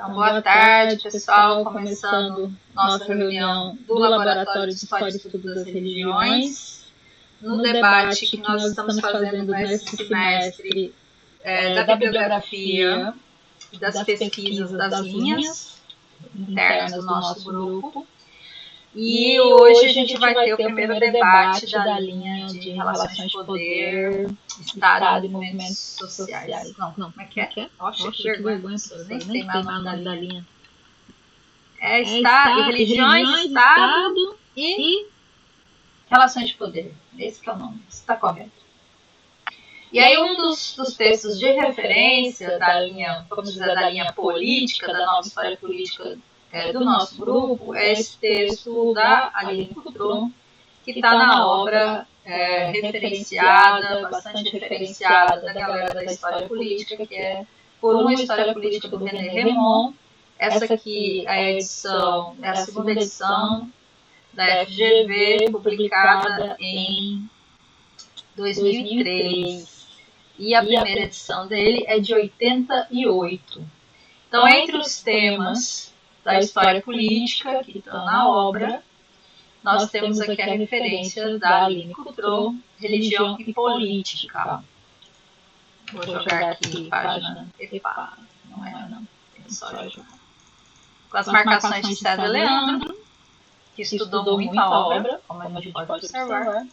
Então, boa tarde, pessoal. Começando nossa reunião do Laboratório de História e Estudo das Religiões, no debate que nós estamos fazendo nesse semestre da bibliografia e das pesquisas das linhas internas do nosso grupo. E hoje a gente vai ter o primeiro debate da linha de relações de poder, Estado e movimentos sociais. Não, como é que é? Nossa, que vergonha, professora. Nem sei mais o nome da linha. Religiões, Estado e relações de poder. Esse que é o nome. Está correto. E aí um dos textos de referência da linha, vamos dizer, da linha política, da nova história política do nosso grupo, é esse texto da Aline Coutron, que está na obra referenciada, bastante referenciada da galera da história política, que é Por uma História Política do René Rémond. Essa aqui é a segunda edição da FGV, publicada em 2003. E a primeira edição dele é de 88. Então, entre os temas da história política que estão na obra, nós temos aqui a referência da Aline Coutron, Religião e Política. Vou jogar aqui página EPA. Não é, não. Tem só jogar. Com as marcações de César Leandro, que estudou muito a obra, como a gente pode observar.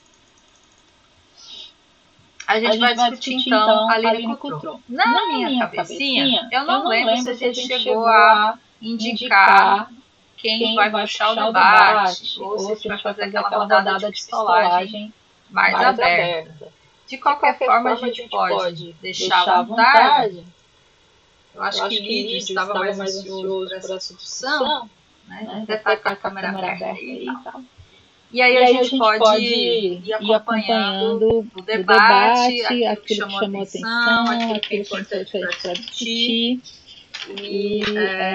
A gente vai discutir, então, a Aline Coutron. Na minha cabecinha, eu não lembro se a gente chegou a indicar quem vai puxar o debate, ou se a gente vai fazer aquela rodada de pistolagem mais aberta. De qualquer forma, a gente pode deixar à vontade. Eu acho que Lídio estava mais ansioso por essa discussão, né? Até está com a câmera aberta aí e tal. E aí a gente pode ir acompanhando o debate, aquilo que chamou atenção, aquilo que é importante para discutir, e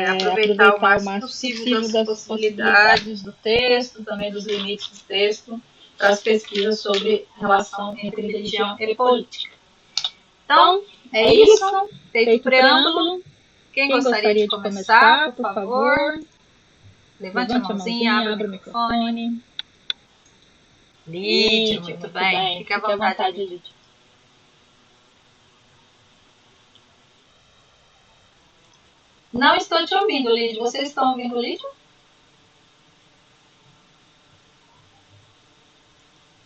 aproveitar o máximo possível das possibilidades do texto, também dos limites do texto, para as pesquisas sobre relação entre religião e política. Então, é isso. Feito o preâmbulo. Quem gostaria de começar, por favor? Levante a mãozinha, abra o microfone. Lídia, muito bem. Fique à vontade, Lídia. Não estou te ouvindo, Lídia. Vocês estão ouvindo, Lídia?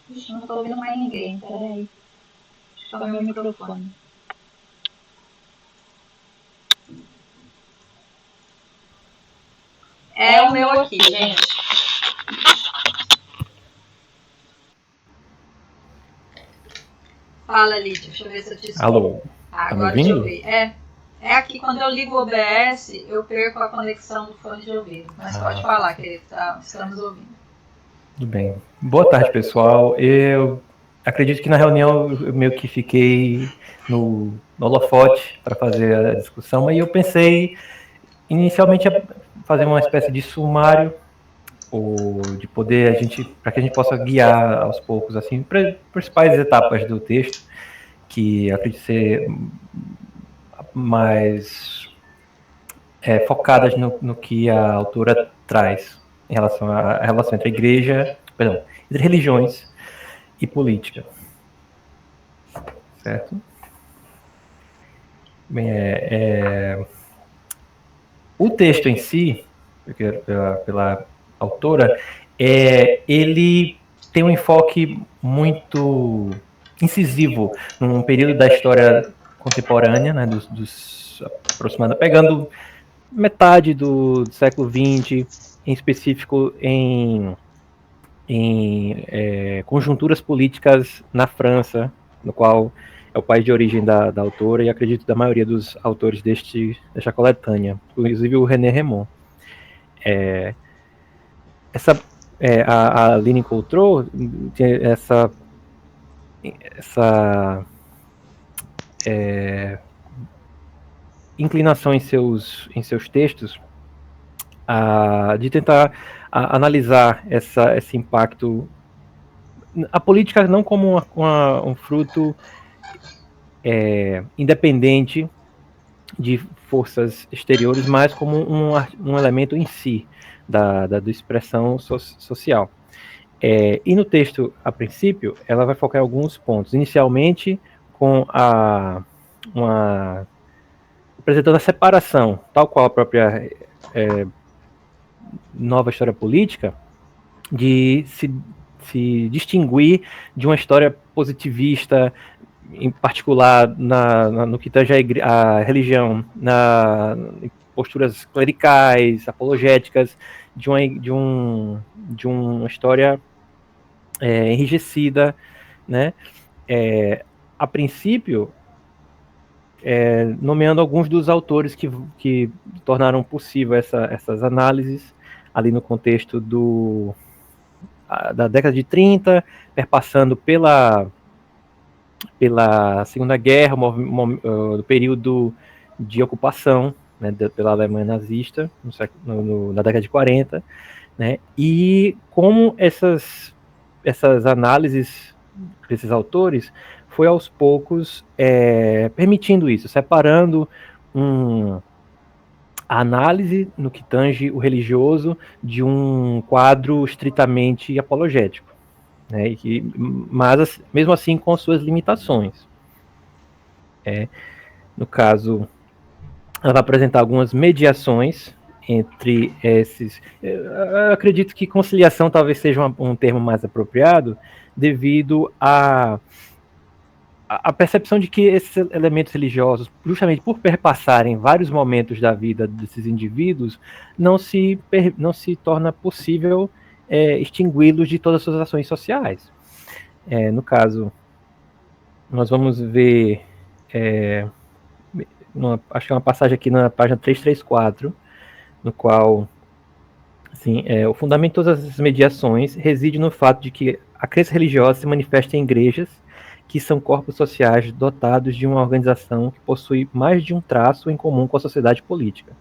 Ixi, não estou ouvindo mais ninguém. Peraí. Deixa eu ver o microfone. É o meu aqui, gente. Fala, Lídia. Deixa eu ver se eu te escuto. Alô, tá me ouvindo? É aqui, quando eu ligo o OBS, eu perco a conexão do fone de ouvido. Mas pode falar, querido, estamos ouvindo. Tudo bem. Boa tarde, pessoal. Eu acredito que na reunião eu meio que fiquei no holofote para fazer a discussão, mas eu pensei inicialmente a fazer uma espécie de sumário, ou de poder para que a gente possa guiar aos poucos, assim, para as principais etapas do texto, que acredito ser mais focadas no que a autora traz em relação à relação entre entre religiões e política. Certo? Bem, o texto em si, pela autora, ele tem um enfoque muito incisivo num período da história contemporânea, né, aproximando, pegando metade do século XX, em específico em conjunturas políticas na França, no qual é o país de origem da autora e acredito da maioria dos autores desta coletânea, inclusive o René Rémond. A Aline Coutron tem essa inclinação em seus textos de tentar analisar esse impacto, a política não como um fruto independente de forças exteriores, mas como um elemento em si da expressão social. E no texto, a princípio, ela vai focar em alguns pontos. Inicialmente, com apresentando a separação, tal qual a própria nova história política, de se distinguir de uma história positivista, em particular no que tange a religião, em posturas clericais, apologéticas, de uma história enrijecida, né? A princípio, nomeando alguns dos autores que tornaram possível essas análises ali no contexto da década de 30, perpassando pela Segunda Guerra, do período de ocupação, né, pela Alemanha nazista, na década de 40, né, e como essas análises desses autores foi aos poucos permitindo isso, separando a análise no que tange o religioso de um quadro estritamente apologético, né, mas mesmo assim com suas limitações. No caso, ela vai apresentar algumas mediações entre esses. Eu acredito que conciliação talvez seja um termo mais apropriado, devido a percepção de que esses elementos religiosos, justamente por perpassarem vários momentos da vida desses indivíduos, não se torna possível extingui-los de todas as suas ações sociais. No caso, nós vamos ver, acho que é uma passagem aqui na página 334, no qual assim, o fundamento de todas essas mediações reside no fato de que a crença religiosa se manifesta em igrejas, que são corpos sociais dotados de uma organização que possui mais de um traço em comum com a sociedade política.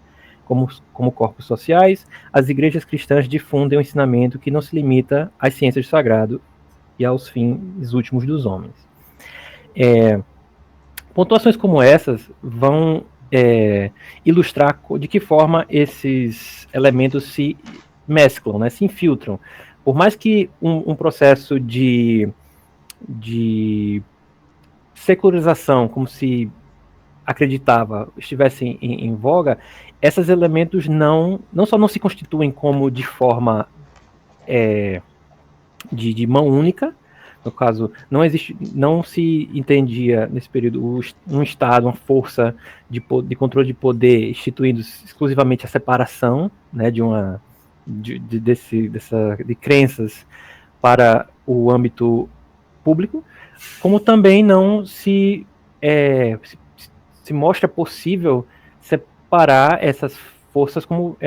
Como corpos sociais, as igrejas cristãs difundem um ensinamento que não se limita às ciências do sagrado e aos fins últimos dos homens. Pontuações como essas vão ilustrar de que forma esses elementos se mesclam, né, se infiltram. Por mais que um processo de secularização, como se acreditava, estivesse em voga, esses elementos não só não se constituem como de forma de mão única. No caso, não se entendia nesse período um Estado, uma força de controle de poder instituindo exclusivamente a separação, né, de crenças para o âmbito público, como também não se mostra possível separar essas forças como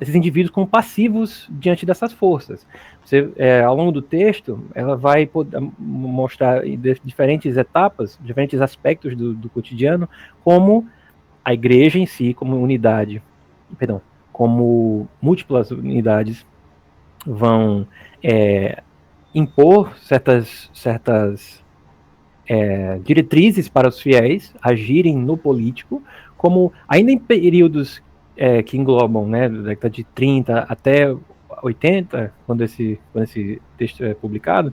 esses indivíduos como passivos diante dessas forças. Ao longo do texto, ela vai mostrar diferentes etapas, diferentes aspectos do cotidiano, como a igreja em si, como múltiplas unidades vão impor certas diretrizes para os fiéis agirem no político, como ainda em períodos que englobam, né, da década de 30 até 80, quando esse texto é publicado,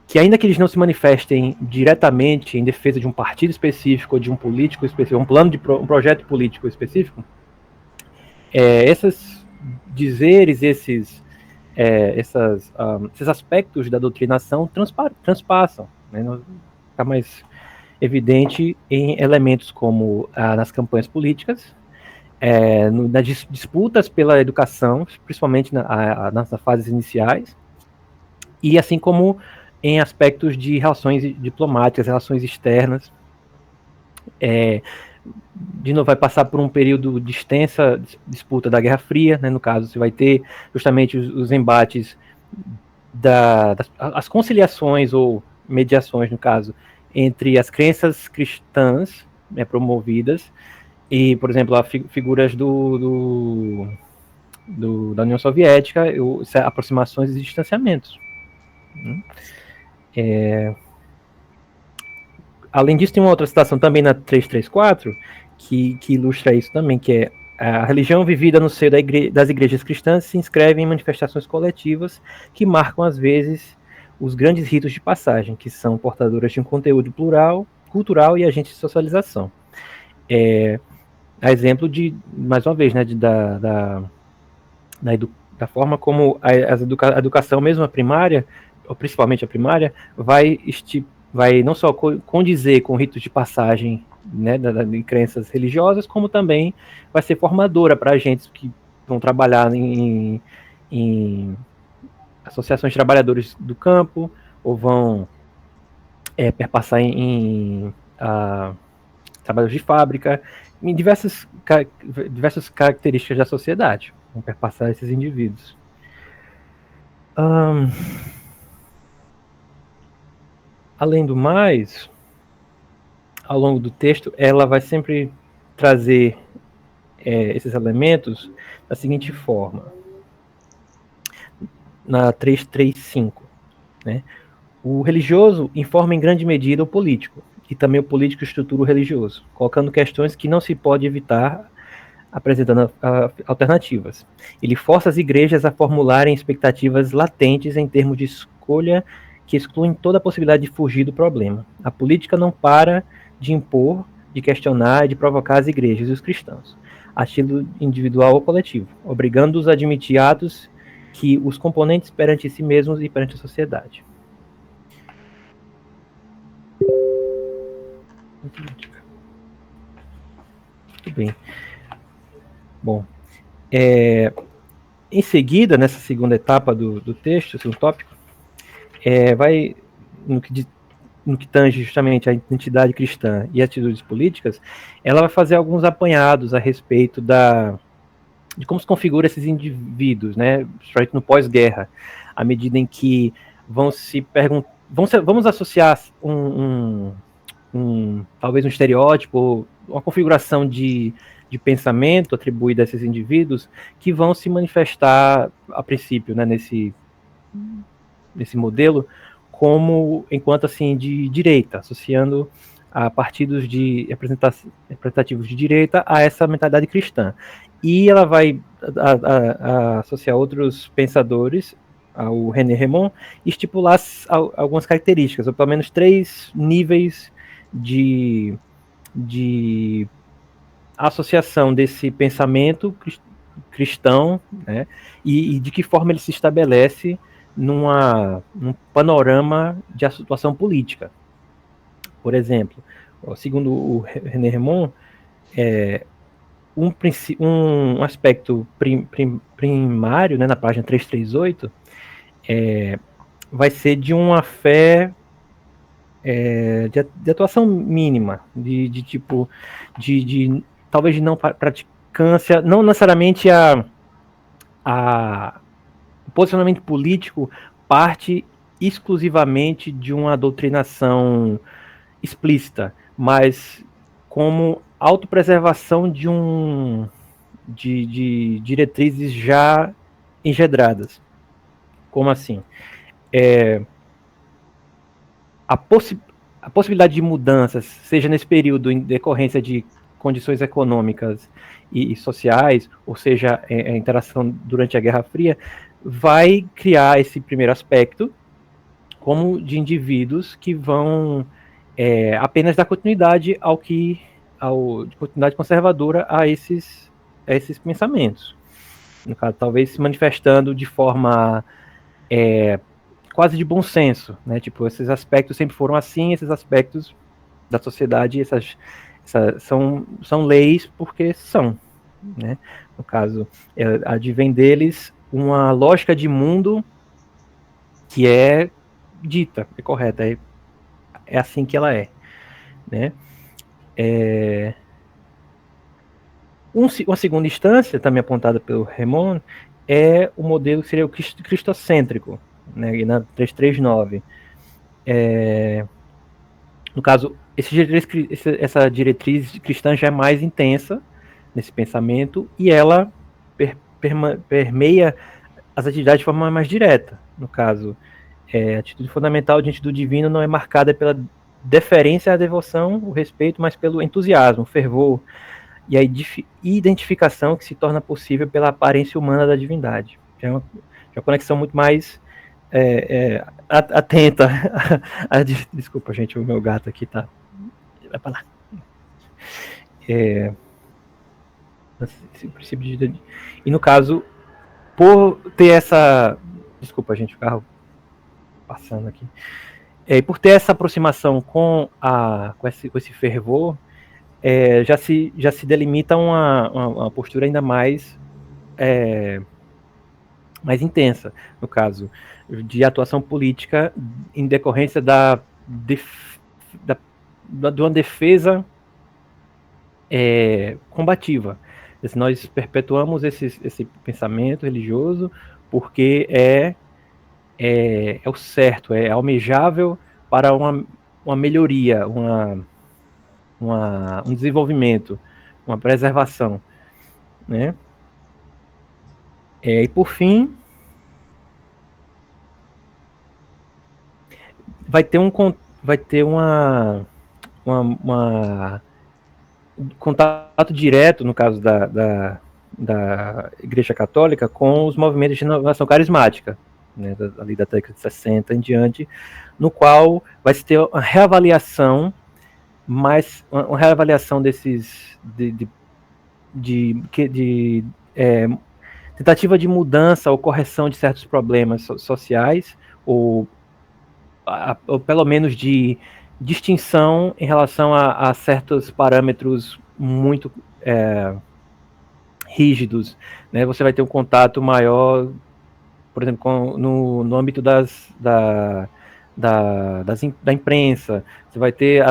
que ainda que eles não se manifestem diretamente em defesa de um partido específico ou de um político específico, um projeto político específico, esses dizeres, esses aspectos da doutrinação transpassam, né, fica mais evidente em elementos como nas campanhas políticas, nas disputas pela educação, principalmente nas fases iniciais, e assim como em aspectos de relações diplomáticas, relações externas. De novo, vai passar por um período de extensa disputa da Guerra Fria, né? No caso, você vai ter justamente os embates, as conciliações ou mediações, no caso, entre as crenças cristãs, né, promovidas e, por exemplo, figuras da União Soviética, aproximações e distanciamentos. além disso, tem uma outra citação também na 334, que ilustra isso também, que é: a religião vivida no seio das igrejas cristãs se inscreve em manifestações coletivas que marcam, às vezes, os grandes ritos de passagem, que são portadoras de um conteúdo plural, cultural e agentes de socialização. A exemplo de, mais uma vez, né, da forma como a educação, mesmo a primária, ou principalmente a primária, vai não só condizer com ritos de passagem, né, de crenças religiosas, como também vai ser formadora para agentes que vão trabalhar em associações de trabalhadores do campo, ou vão perpassar em trabalhos de fábrica, em diversas características da sociedade, vão perpassar esses indivíduos. Além do mais, ao longo do texto, ela vai sempre trazer esses elementos da seguinte forma. Na 335, né? O religioso informa em grande medida o político, e também o político estrutura o religioso, colocando questões que não se pode evitar, apresentando alternativas. Ele força as igrejas a formularem expectativas latentes em termos de escolha que excluem toda a possibilidade de fugir do problema. A política não para de impor, de questionar e de provocar as igrejas e os cristãos, a estilo individual ou coletivo, obrigando-os a admitir atos que os componentes perante si mesmos e perante a sociedade. Muito bem. Bom, em seguida, nessa segunda etapa do texto, segundo tópico, vai, no que tange justamente a identidade cristã e atitudes políticas, ela vai fazer alguns apanhados a respeito de como se configura esses indivíduos, né, no pós-guerra, à medida em que vamos associar talvez um estereótipo, uma configuração de pensamento atribuída a esses indivíduos que vão se manifestar, a princípio, né, nesse modelo, como enquanto assim de direita, associando a partidos representativos de direita a essa mentalidade cristã. E ela vai associar outros pensadores ao René Rémond e estipular algumas características, ou pelo menos 3 níveis de associação desse pensamento cristão, né, e de que forma ele se estabelece num panorama de atuação política. Por exemplo, segundo o René Rémond, um aspecto primário, né, na página 338, vai ser de uma fé de atuação mínima, de tipo, talvez de não praticância, não necessariamente o posicionamento político parte exclusivamente de uma doutrinação explícita, mas como autopreservação de diretrizes já engendradas. Como assim? A possibilidade de mudanças, seja nesse período em decorrência de condições econômicas e sociais, ou seja, a interação durante a Guerra Fria, vai criar esse primeiro aspecto como de indivíduos que vão apenas dar continuidade de continuidade conservadora a esses pensamentos. No caso, talvez se manifestando de forma quase de bom senso, né? Tipo, esses aspectos sempre foram assim, esses aspectos da sociedade, são leis porque são, né? No caso, advém deles uma lógica de mundo que é dita, é correta, é assim que ela é, né? Uma segunda instância, também apontada pelo Rémond, é o modelo que seria o cristocêntrico, né, na 339. No caso, essa diretriz cristã já é mais intensa nesse pensamento e ela permeia as atividades de forma mais direta. No caso, a atitude fundamental diante do divino não é marcada pela deferência à devoção, o respeito, mas pelo entusiasmo, o fervor e a identificação que se torna possível pela aparência humana da divindade. É uma conexão muito mais atenta. Desculpa, gente, o meu gato aqui tá... Vai pra lá. Esse princípio de... E no caso, por ter essa... Desculpa, gente, o carro passando aqui. Por ter essa aproximação com esse fervor, já se delimita uma postura ainda mais intensa, no caso, de atuação política em decorrência de uma defesa combativa. Nós perpetuamos esse pensamento religioso porque é o certo, é almejável para uma melhoria, um desenvolvimento, uma preservação, né? E por fim, vai ter um contato direto, no caso da Igreja Católica, com os movimentos de renovação carismática, né, ali da década de 60 em diante, no qual vai se ter uma reavaliação, uma reavaliação desses tentativa de mudança ou correção de certos problemas sociais, ou pelo menos de distinção em relação a certos parâmetros muito rígidos, né? Você vai ter um contato maior, por exemplo, no âmbito da imprensa. Você vai ter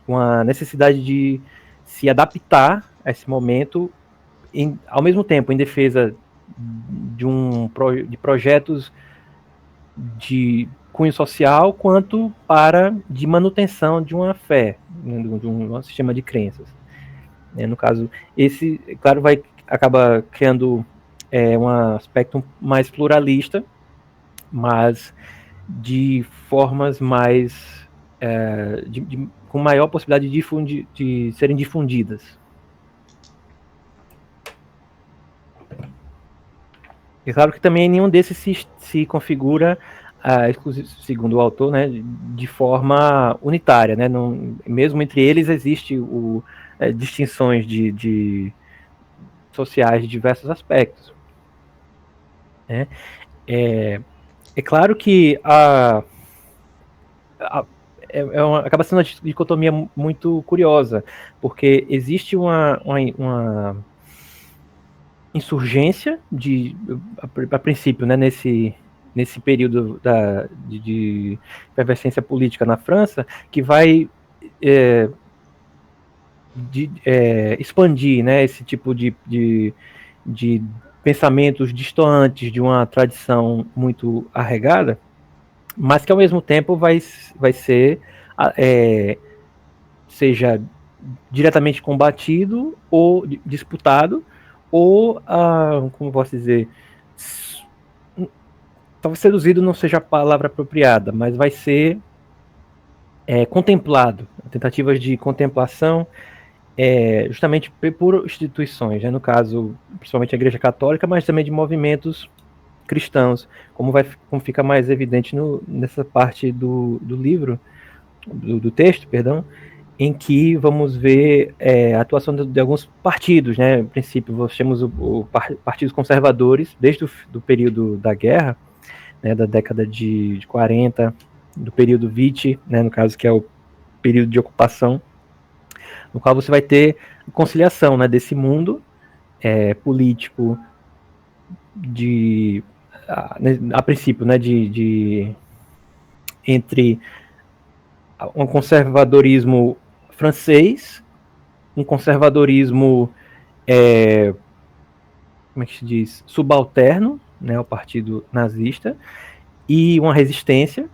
uma necessidade de se adaptar a esse momento, ao mesmo tempo em defesa de projetos de cunho social, quanto de manutenção de uma fé, de um sistema de crenças. No caso, esse, claro, acaba criando um aspecto mais pluralista, mas de formas mais com maior possibilidade de serem difundidas. É claro que também nenhum desses se configura, segundo o autor, né, de forma unitária, né? Não, mesmo entre eles existe distinções sociais de diversos aspectos. Né? É claro que acaba sendo uma dicotomia muito curiosa, porque existe uma insurgência a princípio, né, nesse período de efervescência política na França, que vai expandir, né, esse tipo de pensamentos distantes de uma tradição muito arraigada, mas que ao mesmo tempo vai ser seja diretamente combatido ou disputado, ou, como posso dizer, talvez seduzido não seja a palavra apropriada, mas vai ser contemplado, tentativas de contemplação, justamente por instituições, né? No caso, principalmente a Igreja Católica, mas também de movimentos cristãos, como fica mais evidente nessa parte do livro, do texto, perdão, em que vamos ver a atuação de alguns partidos, né? No princípio, nós temos partidos conservadores, desde o período da guerra, né, da década de 40, do período Vichy, né, no caso, que é o período de ocupação, no qual você vai ter conciliação, né, desse mundo político a princípio, né, entre um conservadorismo francês, um conservadorismo como é que se diz, subalterno, né, ao partido nazista, e uma resistência,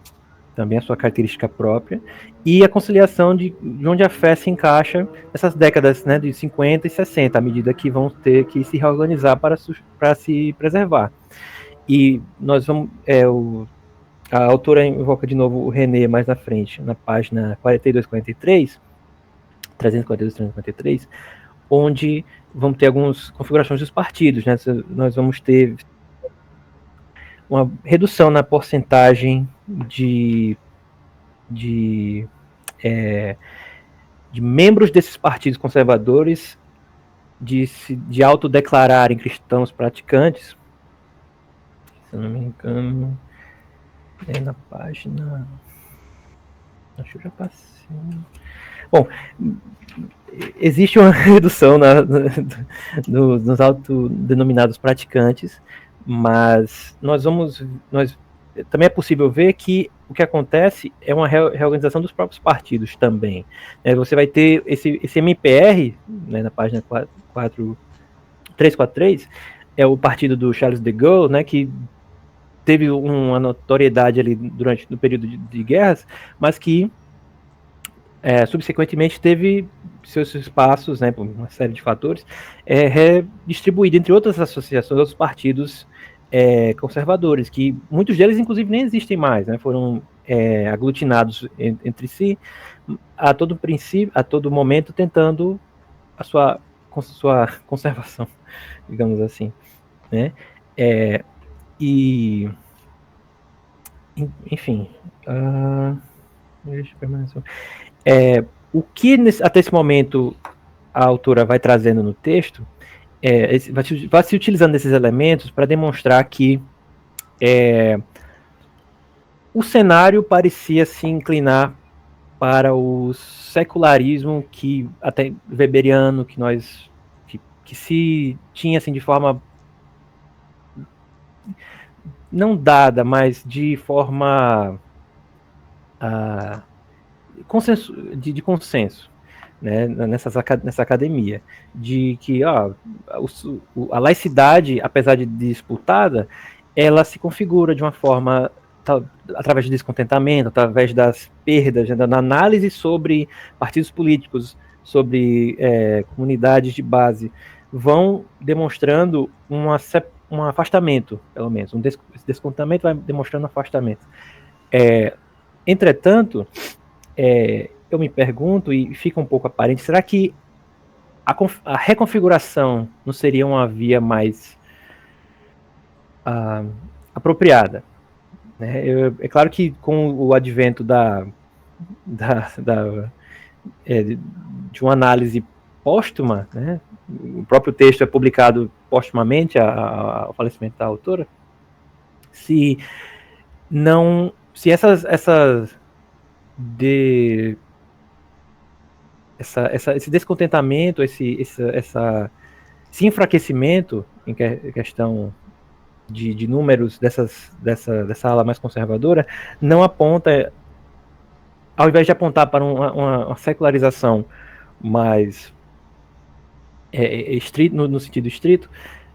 também a sua característica própria, e a conciliação de onde a fé se encaixa nessas décadas, né, de 50 e 60, à medida que vão ter que se reorganizar para se preservar. E nós vamos... a autora invoca de novo o René mais na frente, na página 42-43, 342-343, onde vamos ter algumas configurações dos partidos, né? Nós vamos ter uma redução na porcentagem de membros desses partidos conservadores de autodeclararem cristãos praticantes. Se eu não me engano, é na página... Acho que eu já passei... Bom, existe uma redução nos autodenominados praticantes, mas também é possível ver que o que acontece é uma reorganização dos próprios partidos também. Você vai ter esse MPR, né, na página 343, é o partido do Charles de Gaulle, né, que teve uma notoriedade ali no período de guerras, mas que subsequentemente teve seus espaços, né, por uma série de fatores, redistribuído entre outras associações, outros partidos conservadores, que muitos deles, inclusive, nem existem mais, né, foram aglutinados entre si, a todo momento, tentando a sua conservação, digamos assim, né, enfim, deixa eu permanecer. O que até esse momento a autora vai trazendo no texto vai se utilizando desses elementos para demonstrar que o cenário parecia se inclinar para o secularismo que até weberiano que se tinha assim de forma não dada, mas de forma de consenso, né, nessa academia, de que a laicidade, apesar de disputada, ela se configura de uma forma através de descontentamento, através das perdas, da análise sobre partidos políticos, sobre comunidades de base, vão demonstrando um afastamento, pelo menos. Esse descontentamento vai demonstrando afastamento. Entretanto, eu me pergunto, e fica um pouco aparente, será que a reconfiguração não seria uma via mais apropriada? Né? É claro que com o advento de uma análise póstuma, né? O próprio texto é publicado postumamente ao falecimento da autora, se esse descontentamento, esse enfraquecimento em questão de números dessa ala mais conservadora, não aponta, ao invés de apontar para uma secularização mais estrito, no sentido estrito,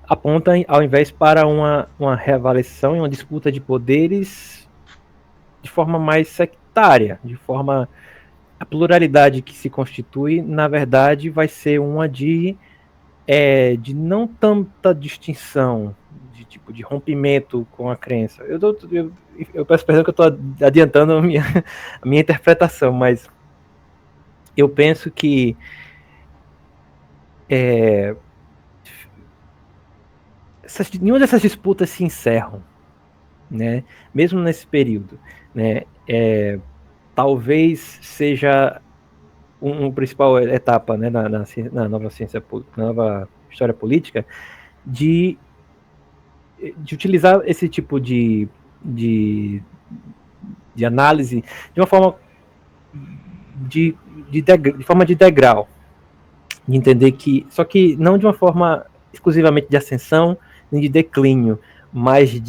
aponta ao invés para uma reavaliação e uma disputa de poderes de forma mais sectária, de forma... A pluralidade que se constitui, na verdade, vai ser uma de não tanta distinção, de rompimento com a crença. Eu peço perdão que eu estou adiantando a minha interpretação, mas eu penso que nenhuma dessas disputas se encerram, né? Mesmo nesse período, né? Talvez seja uma principal etapa, né, na nova nova história política, de utilizar esse tipo de análise de uma forma de forma de degrau, de entender que, só que não de uma forma exclusivamente de ascensão nem de declínio, mas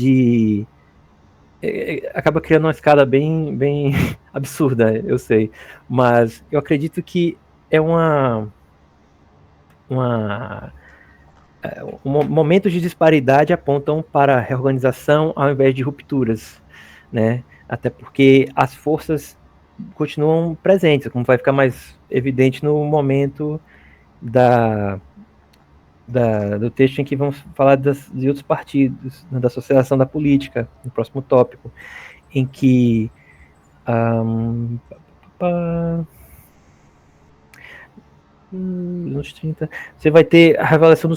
acaba criando uma escada bem absurda, eu sei, mas eu acredito que momentos de disparidade apontam para reorganização ao invés de rupturas, né? Até porque as forças continuam presentes, como vai ficar mais evidente no momento do texto em que vamos falar de outros partidos, da associação da política, no próximo tópico. em que nos 30, você vai ter a reavaliação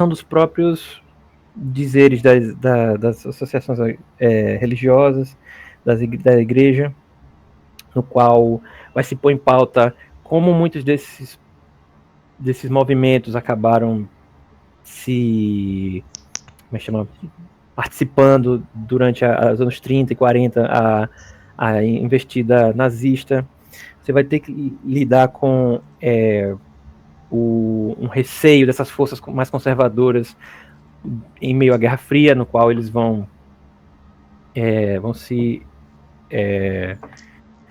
dos próprios dizeres das associações religiosas, da igreja, no qual vai se pôr em pauta como muitos desses movimentos acabaram participando durante os anos 30 e 40 a investida nazista. Você vai ter que lidar com um receio dessas forças mais conservadoras em meio à Guerra Fria, no qual eles vão se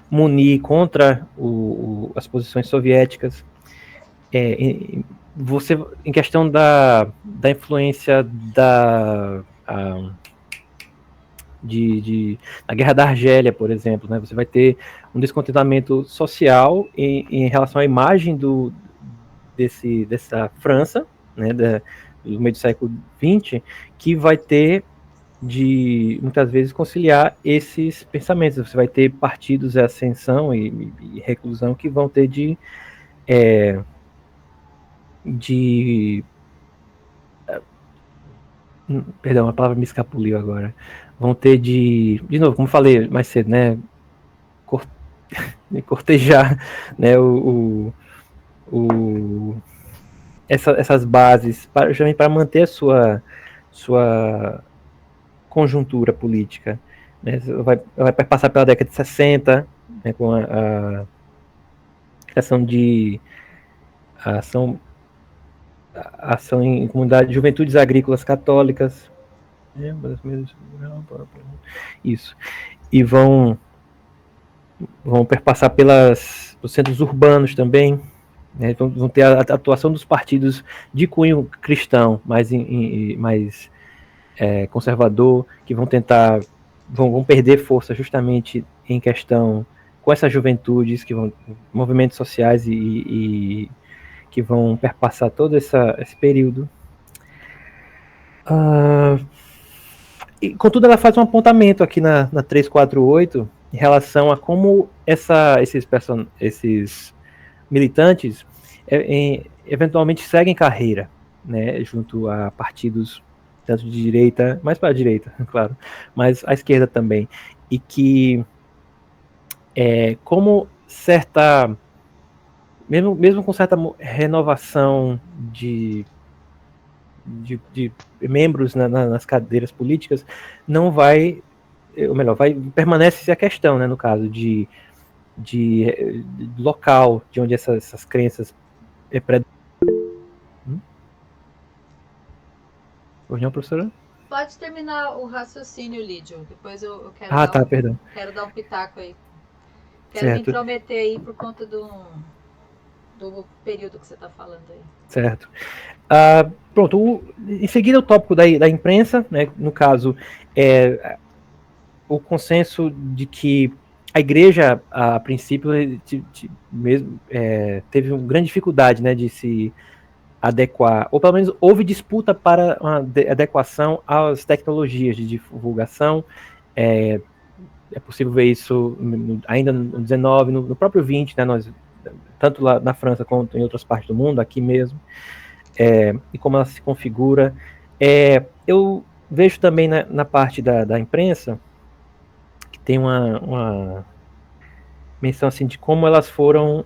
munir contra as posições soviéticas. Em questão da influência da Guerra da Argélia, por exemplo, né? Você vai ter um descontentamento social em relação à imagem dessa França, né, do meio do século XX, que vai ter de, muitas vezes, conciliar esses pensamentos. Você vai ter partidos de ascensão e reclusão que vão ter perdão, a palavra me escapuliu agora. Vão ter de novo, como falei mais cedo, né, cortejar, né, essas bases para manter a sua conjuntura política, né? Vai passar pela década de 60, né, com a criação de ação em comunidade, juventudes agrícolas católicas, isso, e vão perpassar pelos centros urbanos também, né? Vão ter a atuação dos partidos de cunho cristão, mais conservador, que vão perder força justamente em questão com essas juventudes, movimentos sociais e que vão perpassar todo esse período. E, contudo, ela faz um apontamento aqui na 348 em relação a como esses militantes eventualmente seguem carreira, né, junto a partidos tanto de direita, mais para a direita, claro, mas à esquerda também, e que como mesmo com certa renovação de membros nas cadeiras políticas, não vai, ou melhor, permanece a questão, né, no caso de local de onde essas crenças Hoje não, professora? Pode terminar o raciocínio, Lídio. Depois eu quero quero dar um pitaco aí. Quero me intrometer aí por conta do período que você está falando aí. Certo. Pronto, em seguida o tópico da imprensa, né, no caso, o consenso de que a igreja, a princípio, teve uma grande dificuldade, né, de se adequar, ou pelo menos houve disputa para uma adequação às tecnologias de divulgação. É possível ver isso ainda no 19, no próprio 20, né, tanto lá na França quanto em outras partes do mundo, aqui mesmo, e como ela se configura. Eu vejo também na parte da imprensa que tem uma menção assim, de como elas foram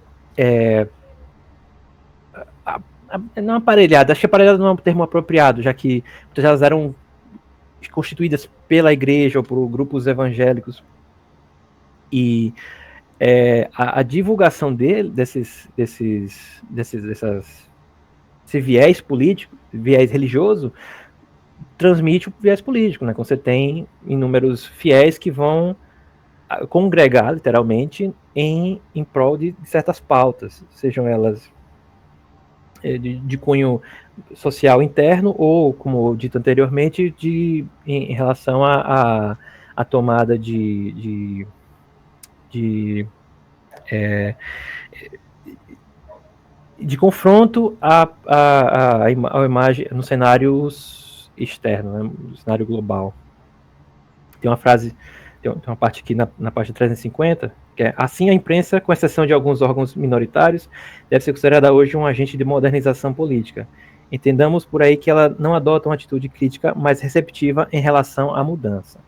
não aparelhada, acho que aparelhada não é um termo apropriado, já que muitas delas eram constituídas pela igreja ou por grupos evangélicos, e a divulgação desse viés político, viés religioso, transmite o viés político, né? Você tem inúmeros fiéis que vão congregar, literalmente, em prol de certas pautas, sejam elas de cunho social interno ou, como dito anteriormente, em relação à tomada de confronto à imagem no cenário externo, né, no cenário global. Tem uma frase tem uma parte aqui na página 350, que é: assim a imprensa, com exceção de alguns órgãos minoritários, deve ser considerada hoje um agente de modernização política. Entendamos por aí que ela não adota uma atitude crítica, mas receptiva em relação à mudança.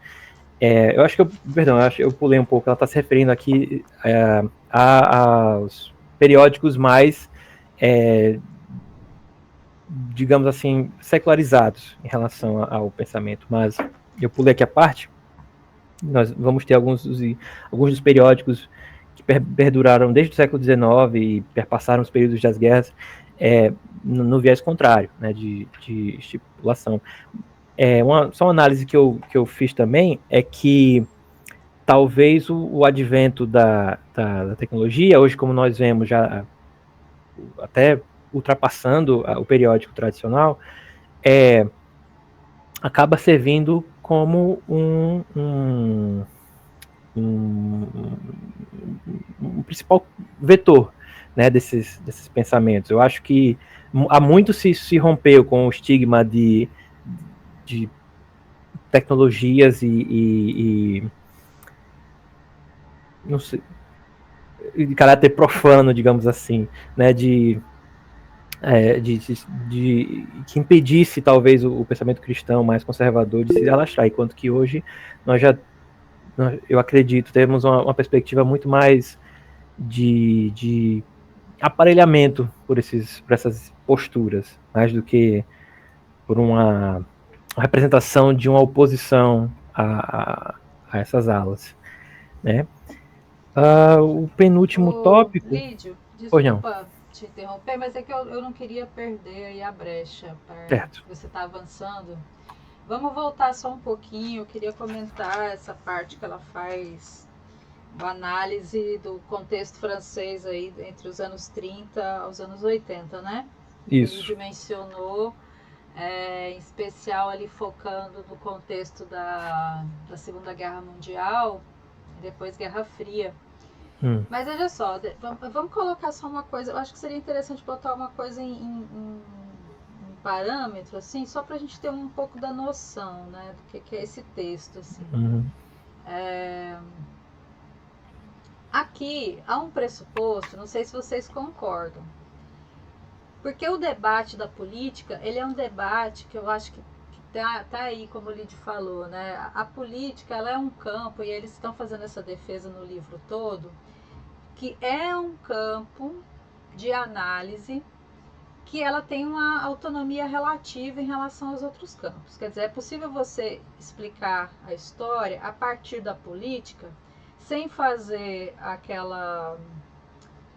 Eu acho que eu pulei um pouco. Ela está se referindo aqui aos periódicos mais, digamos assim, secularizados em relação ao pensamento. Mas eu pulei aqui a parte. Nós vamos ter alguns dos periódicos que perduraram desde o século XIX e perpassaram os períodos das guerras, no viés contrário, né, de estipulação. Só uma análise que eu fiz também é que talvez o advento da tecnologia, hoje como nós vemos, já até ultrapassando o periódico tradicional, acaba servindo como um principal vetor, né, desses pensamentos. Eu acho que há muito se rompeu com o estigma de tecnologias e não sei, de caráter profano, digamos assim, né, que impedisse talvez o pensamento cristão mais conservador de se alastrar, enquanto que hoje eu acredito, temos uma perspectiva muito mais de aparelhamento por essas posturas, mais do que por uma representação de uma oposição a essas alas, né? O penúltimo tópico... Lídio, desculpa te interromper, mas é que eu não queria perder aí a brecha. Certo. Você está avançando. Vamos voltar só um pouquinho. Eu queria comentar essa parte que ela faz, uma análise do contexto francês aí entre os anos 30 aos anos 80, né? Isso. Ele dimensionou, em especial ali focando no contexto da Segunda Guerra Mundial e depois Guerra Fria. Mas veja só, vamos colocar só uma coisa. Eu acho que seria interessante botar uma coisa em parâmetro, assim, só para a gente ter um pouco da noção, né, do que é esse texto, assim. Aqui há um pressuposto, não sei se vocês concordam, porque o debate da política, ele é um debate que eu acho que tá aí, como o Lídio falou, né? A política, ela é um campo, e eles estão fazendo essa defesa no livro todo, que é um campo de análise que ela tem uma autonomia relativa em relação aos outros campos. Quer dizer, é possível você explicar a história a partir da política, sem fazer aquela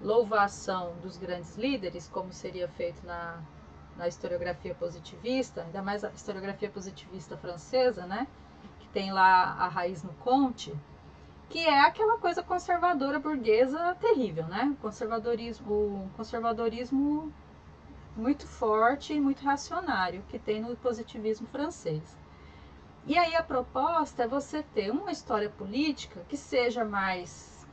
louvação dos grandes líderes, como seria feito na historiografia positivista, ainda mais a historiografia positivista francesa, né? Que tem lá a raiz no Comte, que é aquela coisa conservadora burguesa terrível, né? Conservadorismo muito forte e muito reacionário que tem no positivismo francês. E aí a proposta é você ter uma história política que seja mais,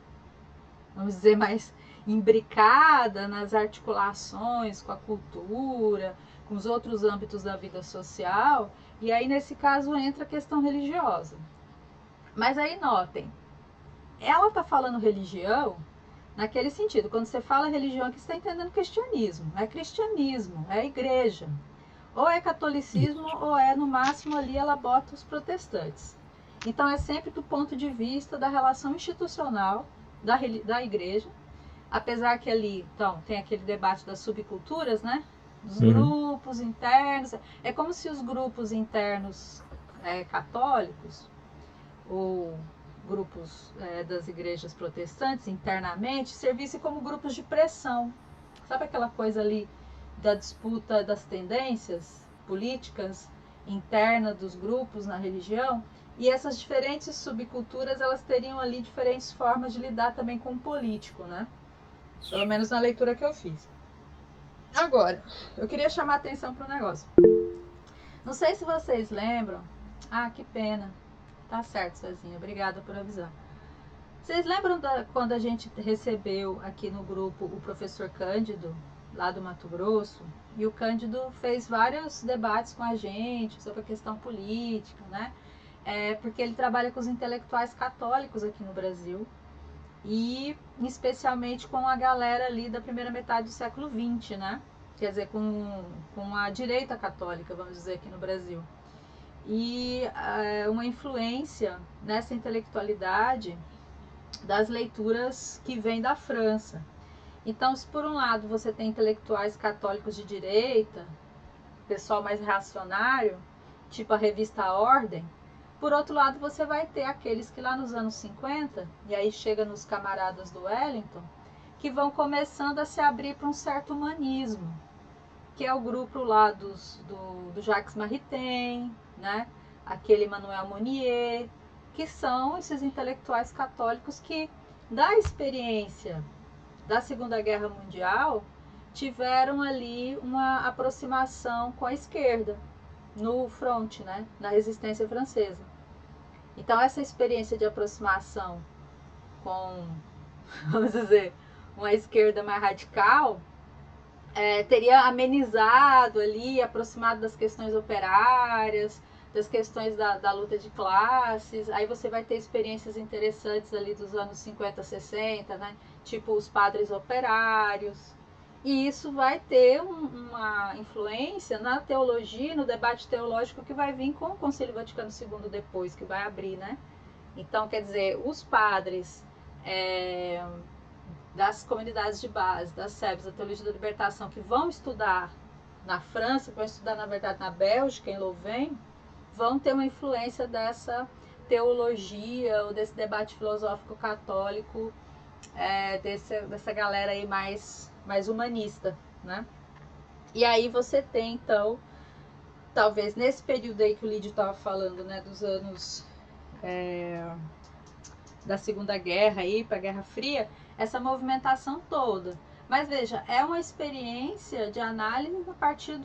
vamos dizer, mais imbricada nas articulações com a cultura, com os outros âmbitos da vida social, e aí nesse caso entra a questão religiosa. Mas aí notem, ela está falando religião naquele sentido. Quando você fala religião, aqui você está entendendo cristianismo. É cristianismo, é igreja. Ou é catolicismo, ou é, no máximo, ali ela bota os protestantes. Então é sempre do ponto de vista da relação institucional da igreja, apesar que ali, então, tem aquele debate das subculturas, né? Dos grupos internos. É como se os grupos internos católicos, ou grupos das igrejas protestantes internamente, servissem como grupos de pressão. Sabe aquela coisa ali da disputa das tendências políticas internas dos grupos na religião? E essas diferentes subculturas, elas teriam ali diferentes formas de lidar também com o político, né? Pelo menos na leitura que eu fiz. Agora, eu queria chamar a atenção para um negócio. Não sei se vocês lembram. Ah, que pena. Tá certo, Cezinha. Obrigada por avisar. Vocês lembram quando a gente recebeu aqui no grupo o professor Cândido, lá do Mato Grosso? E o Cândido fez vários debates com a gente sobre a questão política, né? porque ele trabalha com os intelectuais católicos aqui no Brasil, e especialmente com a galera ali da primeira metade do século XX, né? Quer dizer, com a direita católica, vamos dizer, aqui no Brasil. E uma influência nessa intelectualidade das leituras que vêm da França. Então, se por um lado você tem intelectuais católicos de direita, pessoal mais reacionário, tipo a revista A Ordem, por outro lado você vai ter aqueles que lá nos anos 50, e aí chega nos camaradas do Wellington, que vão começando a se abrir para um certo humanismo, que é o grupo lá do Jacques Maritain, né? Aquele Manuel Monnier, que são esses intelectuais católicos que, da experiência da Segunda Guerra Mundial, tiveram ali uma aproximação com a esquerda, no front, né? Na resistência francesa. Então, essa experiência de aproximação com, vamos dizer, uma esquerda mais radical, teria amenizado ali, aproximado das questões operárias, das questões da luta de classes. Aí você vai ter experiências interessantes ali dos anos 50, 60, né? Tipo os padres operários. E isso vai ter uma influência na teologia, no debate teológico que vai vir com o Concílio Vaticano II depois, que vai abrir, né? Então, quer dizer, os padres das comunidades de base, das SEBs, da Teologia da Libertação, que vão estudar na França, que vão estudar, na verdade, na Bélgica, em Louvain, vão ter uma influência dessa teologia ou desse debate filosófico católico, dessa galera aí mais humanista, né? E aí você tem, então, talvez nesse período aí que o Lídio estava falando, né, dos anos da Segunda Guerra aí para a Guerra Fria, essa movimentação toda. Mas veja, é uma experiência de análise a partir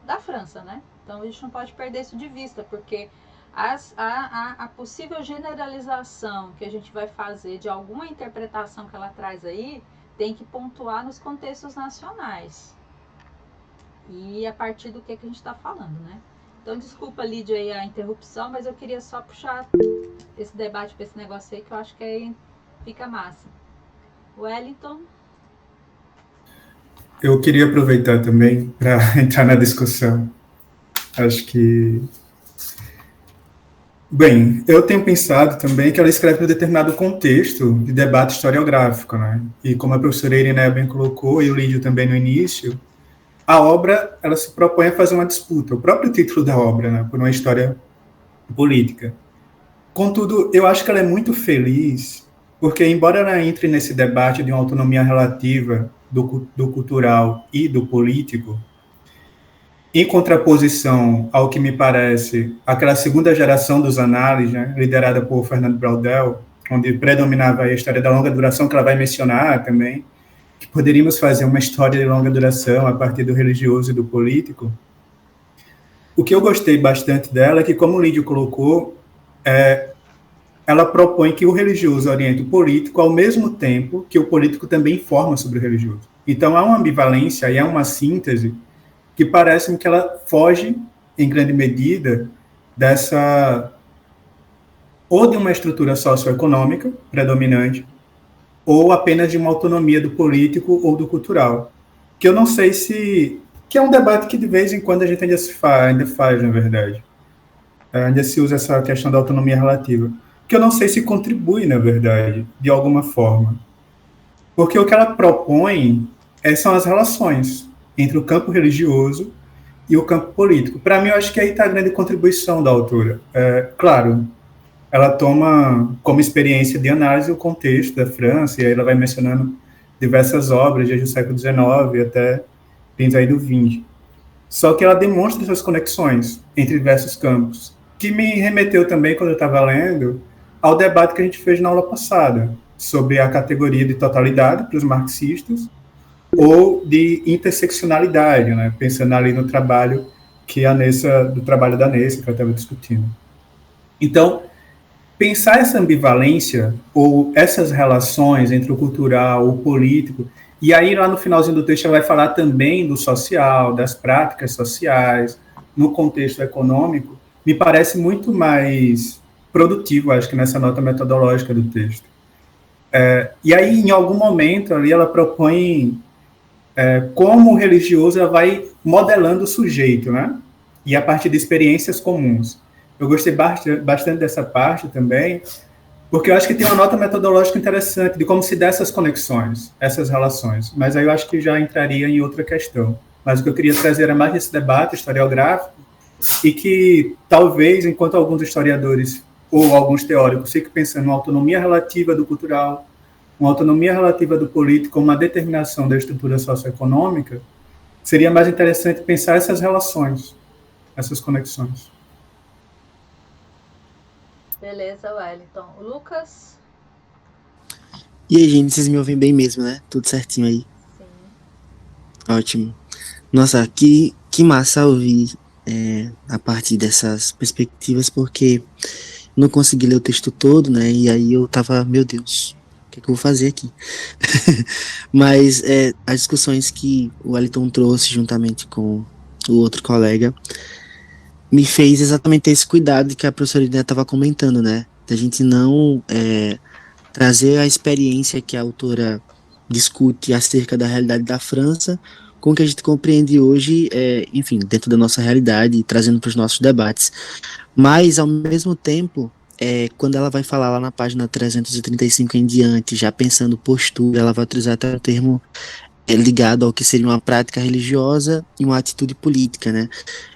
da França, né? Então a gente não pode perder isso de vista, porque a possível generalização que a gente vai fazer de alguma interpretação que ela traz aí tem que pontuar nos contextos nacionais. E a partir do que a gente está falando, né? Então, desculpa, Lídia, aí a interrupção, mas eu queria só puxar esse debate para esse negócio aí, que eu acho que aí fica massa. Wellington? Eu queria aproveitar também para entrar na discussão. Acho que... Bem, eu tenho pensado também que ela escreve em um determinado contexto de debate historiográfico, né? E como a professora Irina bem colocou, e o Lídio também no início, a obra, ela se propõe a fazer uma disputa, o próprio título da obra, né, por uma história política. Contudo, eu acho que ela é muito feliz, porque embora ela entre nesse debate de uma autonomia relativa do cultural e do político, em contraposição ao que me parece aquela segunda geração dos análises, né, liderada por Fernando Braudel, onde predominava a história da longa duração, que ela vai mencionar também, que poderíamos fazer uma história de longa duração a partir do religioso e do político. O que eu gostei bastante dela é que, como o Lídio colocou, ela propõe que o religioso oriente o político ao mesmo tempo que o político também informa sobre o religioso. Então, há uma ambivalência e há uma síntese que parece que ela foge, em grande medida, ou de uma estrutura socioeconômica predominante, ou apenas de uma autonomia do político ou do cultural. Que eu não sei se... que é um debate que de vez em quando a gente ainda faz, na verdade. Ainda se usa essa questão da autonomia relativa. Que eu não sei se contribui, na verdade, de alguma forma. Porque o que ela propõe são as relações entre o campo religioso e o campo político. Para mim, eu acho que aí está a grande contribuição da autora. Claro, ela toma como experiência de análise o contexto da França, e aí ela vai mencionando diversas obras, desde o século XIX até fins aí do XX. Só que ela demonstra essas conexões entre diversos campos, que me remeteu também, quando eu estava lendo, ao debate que a gente fez na aula passada, sobre a categoria de totalidade para os marxistas, ou de interseccionalidade, né? Pensando ali no trabalho do trabalho da Nessa, que ela estava discutindo. Então, pensar essa ambivalência, ou essas relações entre o cultural, o político, e aí lá no finalzinho do texto ela vai falar também do social, das práticas sociais, no contexto econômico, me parece muito mais produtivo, acho que nessa nota metodológica do texto. E aí, em algum momento, ali ela propõe como o religioso ela vai modelando o sujeito, né? E a partir de experiências comuns. Eu gostei bastante dessa parte também, porque eu acho que tem uma nota metodológica interessante de como se dá essas conexões, essas relações. Mas aí eu acho que já entraria em outra questão. Mas o que eu queria trazer era mais esse debate historiográfico e que talvez, enquanto alguns historiadores ou alguns teóricos fiquem pensando uma autonomia relativa do cultural, uma autonomia relativa do político, uma determinação da estrutura socioeconômica, seria mais interessante pensar essas relações, essas conexões. Beleza, Wellington. Lucas? E aí, gente, vocês me ouvem bem mesmo, né? Tudo certinho aí? Sim. Ótimo. Nossa, que massa ouvir a partir dessas perspectivas, porque não consegui ler o texto todo, né? E aí eu tava, meu Deus, o que é que eu vou fazer aqui? Mas as discussões que o Wellington trouxe juntamente com o outro colega me fez exatamente esse cuidado que a professora Idéia estava comentando, né? Da gente não trazer a experiência que a autora discute acerca da realidade da França com o que a gente compreende hoje, enfim, dentro da nossa realidade e trazendo para os nossos debates. Mas, ao mesmo tempo, quando ela vai falar lá na página 335 em diante, já pensando postura, ela vai utilizar até um termo ligado ao que seria uma prática religiosa e uma atitude política, né?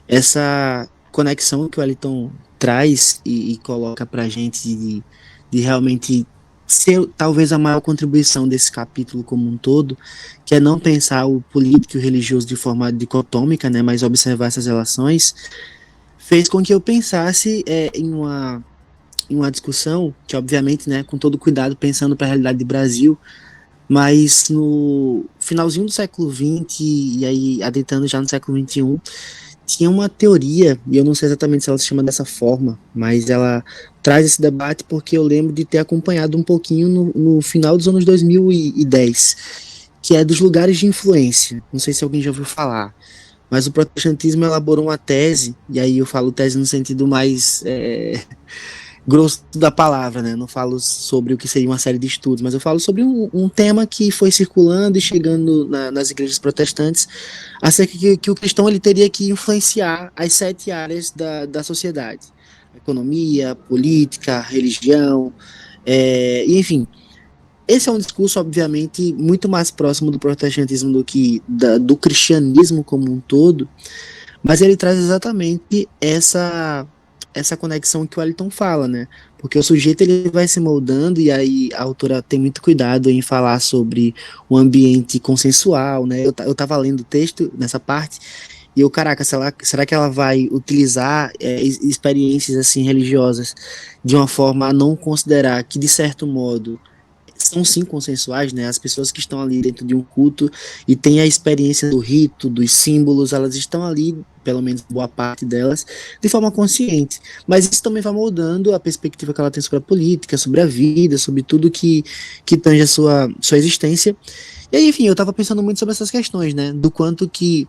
Essa conexão que o Wellington traz e coloca para a gente de realmente ser talvez a maior contribuição desse capítulo como um todo, que é não pensar o político e o religioso de forma dicotômica, né, mas observar essas relações, fez com que eu pensasse em uma discussão que, obviamente, né, com todo cuidado, pensando para a realidade do Brasil, mas no finalzinho do século XX e aí adentrando já no século XXI, tinha uma teoria, e eu não sei exatamente se ela se chama dessa forma, mas ela traz esse debate porque eu lembro de ter acompanhado um pouquinho no final dos anos 2010, que é dos lugares de influência. Não sei se alguém já ouviu falar, mas o protestantismo elaborou uma tese, e aí eu falo tese no sentido mais grosso da palavra, né? Não falo sobre o que seria uma série de estudos, mas eu falo sobre um tema que foi circulando e chegando nas igrejas protestantes, acerca que o cristão ele teria que influenciar as 7 áreas da sociedade: economia, política, religião, e enfim. Esse é um discurso, obviamente, muito mais próximo do protestantismo do que do cristianismo como um todo, mas ele traz exatamente essa conexão que o Wellington fala, né? Porque o sujeito ele vai se moldando e aí a autora tem muito cuidado em falar sobre o ambiente consensual, né? Eu tava lendo o texto nessa parte e eu, caraca, será que ela vai utilizar experiências assim religiosas de uma forma a não considerar que, de certo modo, são sim consensuais, né? As pessoas que estão ali dentro de um culto e têm a experiência do rito, dos símbolos, elas estão ali, pelo menos boa parte delas, de forma consciente. Mas isso também vai moldando a perspectiva que ela tem sobre a política, sobre a vida, sobre tudo que tange a sua existência. E aí, enfim, eu estava pensando muito sobre essas questões, né? Do quanto que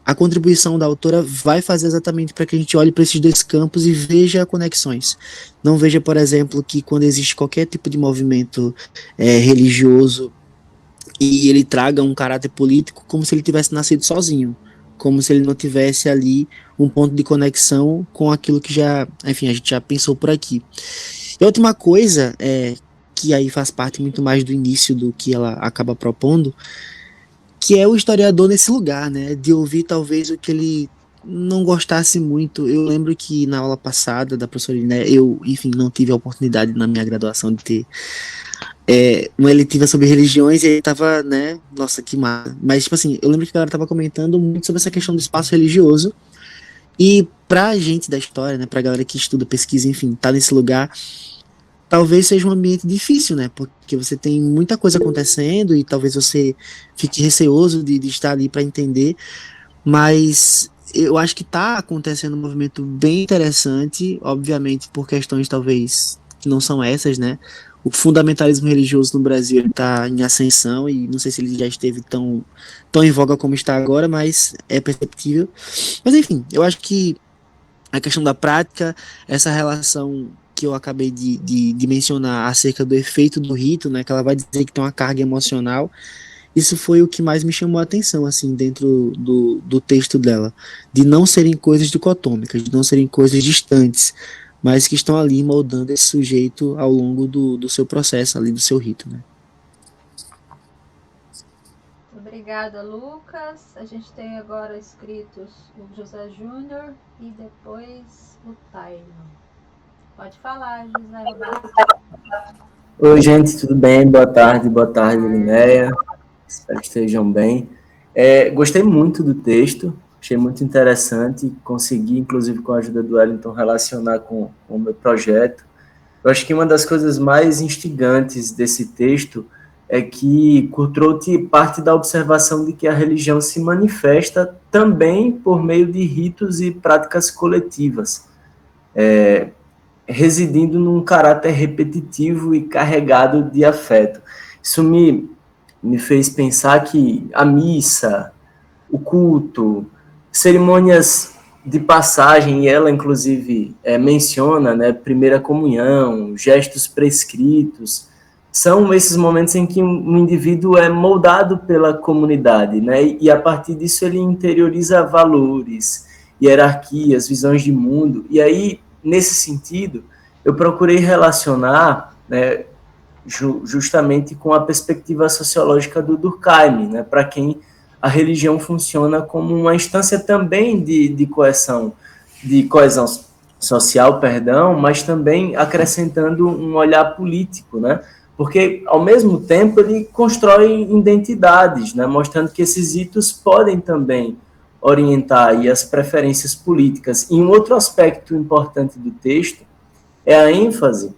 a contribuição da autora vai fazer exatamente para que a gente olhe para esses dois campos e veja conexões. Não veja, por exemplo, que quando existe qualquer tipo de movimento religioso e ele traga um caráter político, como se ele tivesse nascido sozinho, como se ele não tivesse ali um ponto de conexão com aquilo que já, enfim, a gente já pensou por aqui. E a última coisa, que aí faz parte muito mais do início do que ela acaba propondo, que é o historiador nesse lugar, né, de ouvir talvez o que ele não gostasse muito. Eu lembro que na aula passada da professora Iné, eu, enfim, não tive a oportunidade na minha graduação de ter uma eletiva sobre religiões, e aí tava, né, nossa, que massa. Mas, tipo assim, eu lembro que a galera tava comentando muito sobre essa questão do espaço religioso, e pra gente da história, né, pra galera que estuda, pesquisa, enfim, tá nesse lugar, talvez seja um ambiente difícil, né? Porque você tem muita coisa acontecendo e talvez você fique receoso de estar ali para entender, mas eu acho que está acontecendo um movimento bem interessante, obviamente por questões talvez que não são essas, né? O fundamentalismo religioso no Brasil está em ascensão e não sei se ele já esteve tão em voga como está agora, mas é perceptível. Mas enfim, eu acho que a questão da prática, essa relação que eu acabei de mencionar acerca do efeito do rito, né, que ela vai dizer que tem uma carga emocional, isso foi o que mais me chamou a atenção, assim, dentro do texto dela, de não serem coisas dicotômicas, de não serem coisas distantes, mas que estão ali moldando esse sujeito ao longo do seu processo, ali do seu rito, né. Obrigada, Lucas. A gente tem agora escritos o José Júnior e depois o Taylor. Pode falar, José Roberto. Oi, gente, tudo bem? Boa tarde, Linéia. Espero que estejam bem. Gostei muito do texto, achei muito interessante, consegui, inclusive com a ajuda do Wellington, relacionar com o meu projeto. Eu acho que uma das coisas mais instigantes desse texto é que Coutreau parte da observação de que a religião se manifesta também por meio de ritos e práticas coletivas, residindo num caráter repetitivo e carregado de afeto. Isso me fez pensar que a missa, o culto, cerimônias de passagem, e ela inclusive menciona, né, primeira comunhão, gestos prescritos, são esses momentos em que um indivíduo é moldado pela comunidade, né, e a partir disso ele interioriza valores, hierarquias, visões de mundo, e aí, nesse sentido, eu procurei relacionar, né, justamente com a perspectiva sociológica do Durkheim, né, para quem a religião funciona como uma instância também de coesão social, mas também acrescentando um olhar político, né, porque, ao mesmo tempo, ele constrói identidades, né, mostrando que esses ritos podem também orientar aí as preferências políticas. E um outro aspecto importante do texto é a ênfase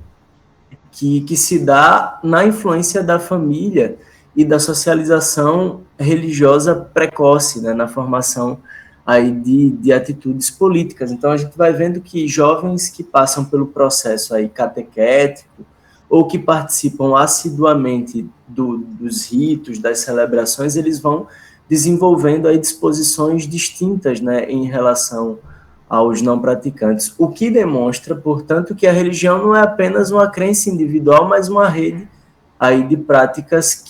que se dá na influência da família e da socialização religiosa precoce, né, na formação aí de atitudes políticas. Então, a gente vai vendo que jovens que passam pelo processo aí catequético ou que participam assiduamente dos ritos, das celebrações, eles vão desenvolvendo aí disposições distintas, né, em relação aos não praticantes, o que demonstra, portanto, que a religião não é apenas uma crença individual, mas uma rede aí de práticas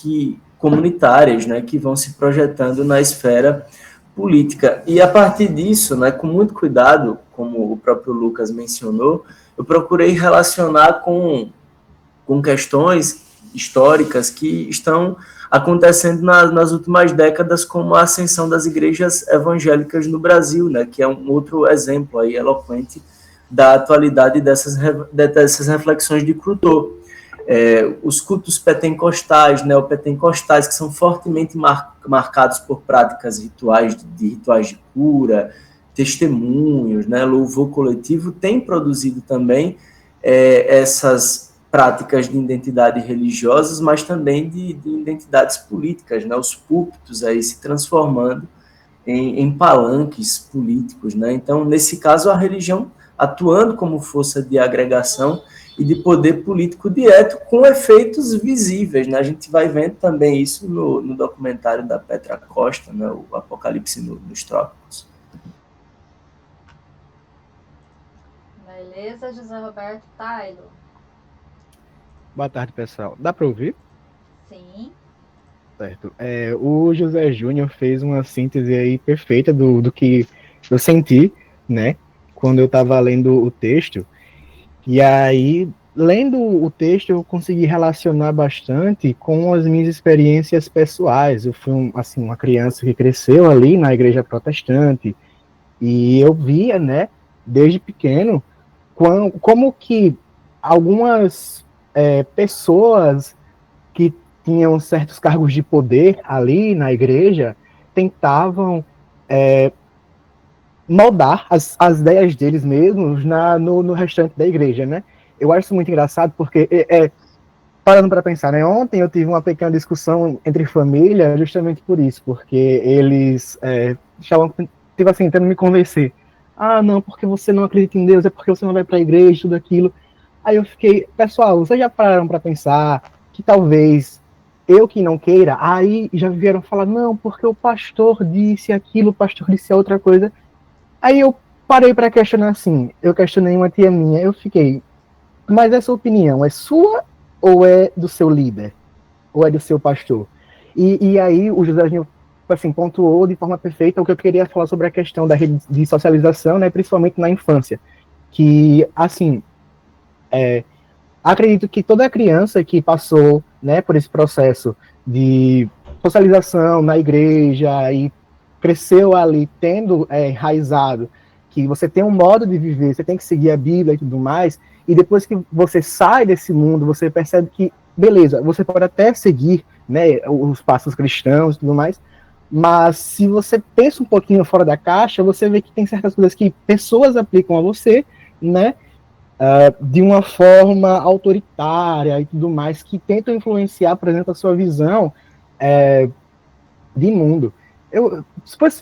comunitárias, né, que vão se projetando na esfera política. E a partir disso, né, com muito cuidado, como o próprio Lucas mencionou, eu procurei relacionar com questões históricas que estão acontecendo nas últimas décadas, como a ascensão das igrejas evangélicas no Brasil, né, que é um outro exemplo aí eloquente da atualidade dessas reflexões de Coutreau. Os cultos pentecostais, neopentecostais, que são fortemente marcados por práticas rituais de cura, testemunhos, né, louvor coletivo, têm produzido também essas práticas de identidade religiosas, mas também de identidades políticas, né? Os púlpitos aí se transformando em palanques políticos, né? Então, nesse caso, a religião atuando como força de agregação e de poder político direto, com efeitos visíveis, né? A gente vai vendo também isso no documentário da Petra Costa, né? O Apocalipse nos Trópicos. Beleza, José Roberto. Taylor. Boa tarde, pessoal. Dá para ouvir? Sim. Certo. O José Júnior fez uma síntese aí perfeita do que eu senti, né, quando eu estava lendo o texto. E aí, lendo o texto, eu consegui relacionar bastante com as minhas experiências pessoais. Eu fui uma criança que cresceu ali na igreja protestante, e eu via, né, desde pequeno, como que algumas pessoas que tinham certos cargos de poder ali na igreja tentavam moldar as ideias deles mesmos no restante da igreja, né? Eu acho isso muito engraçado porque, parando para pensar, né? Ontem eu tive uma pequena discussão entre família justamente por isso, porque eles estavam, tipo assim, tentando me convencer. Ah, não, porque você não acredita em Deus, é porque você não vai para a igreja, tudo aquilo. Aí eu fiquei, pessoal, vocês já pararam para pensar que talvez eu que não queira, aí já vieram falar, não, porque o pastor disse aquilo, o pastor disse outra coisa. Aí eu parei para questionar assim, eu questionei uma tia minha, eu fiquei, mas essa opinião é sua ou é do seu líder? Ou é do seu pastor? E aí o José Júnior, assim, pontuou de forma perfeita o que eu queria falar sobre a questão da rede de socialização, né, principalmente na infância, que, assim, acredito que toda criança que passou, né, por esse processo de socialização na igreja e cresceu ali tendo enraizado que você tem um modo de viver, você tem que seguir a Bíblia e tudo mais, e depois que você sai desse mundo, você percebe que, beleza, você pode até seguir, né, os passos cristãos e tudo mais, mas se você pensa um pouquinho fora da caixa, você vê que tem certas coisas que pessoas aplicam a você, né, de uma forma autoritária e tudo mais, que tentam influenciar, por exemplo, a sua visão de mundo.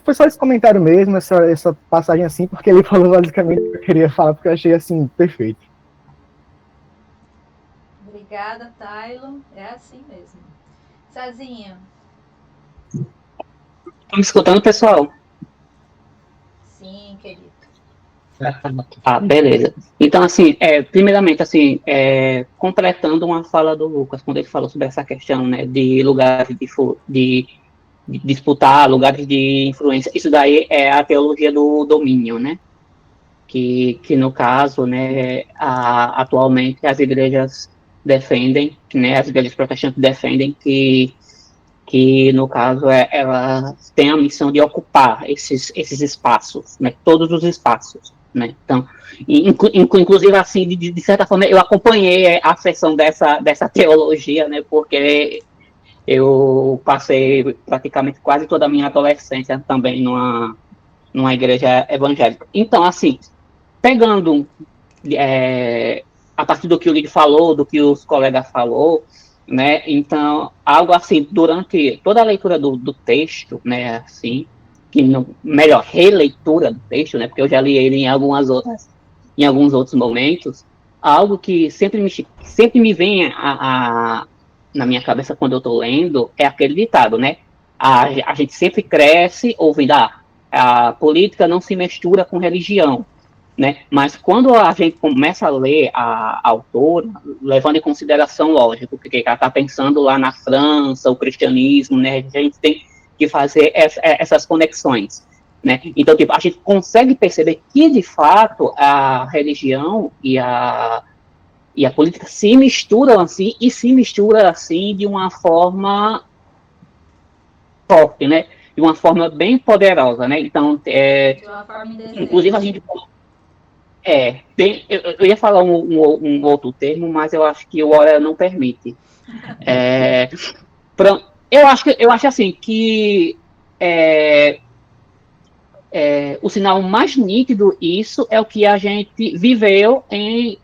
Foi só esse comentário mesmo, essa passagem assim, porque ele falou basicamente o que eu queria falar, porque eu achei assim, perfeito. Obrigada, Taylor. É assim mesmo. Cezinha. Estão me escutando, pessoal? Sim, querido. Beleza. Então, assim, primeiramente, assim, completando uma fala do Lucas, quando ele falou sobre essa questão, né, de lugares de disputar, lugares de influência, isso daí é a teologia do domínio, né, que no caso, né, atualmente as igrejas defendem, né, as igrejas protestantes defendem que no caso elas têm a missão de ocupar esses espaços, né, todos os espaços, né, então, inclusive assim, de certa forma, eu acompanhei a sessão dessa teologia, né, porque eu passei praticamente quase toda a minha adolescência também numa igreja evangélica. Então, assim, pegando a partir do que o Lid falou, do que os colegas falou, né, então, algo assim, durante toda a leitura do texto, né, assim, melhor, releitura do texto, né, porque eu já li ele em alguns outros momentos, algo que sempre me vem na minha cabeça quando eu estou lendo é aquele ditado, né, a gente sempre cresce ouvindo, a política não se mistura com religião, né? Mas quando a gente começa a ler a autora, levando em consideração, lógico, porque ela está pensando lá na França, o cristianismo, né? A gente tem que fazer essas conexões, né? Então, tipo, a gente consegue perceber que, de fato, a religião e a política se misturam assim, e se misturam assim de uma forma forte, né? De uma forma bem poderosa, né? Então, inclusive a gente... eu ia falar um outro termo, mas eu acho que o hora não permite. Eu acho assim que o sinal mais nítido isso é o que a gente viveu em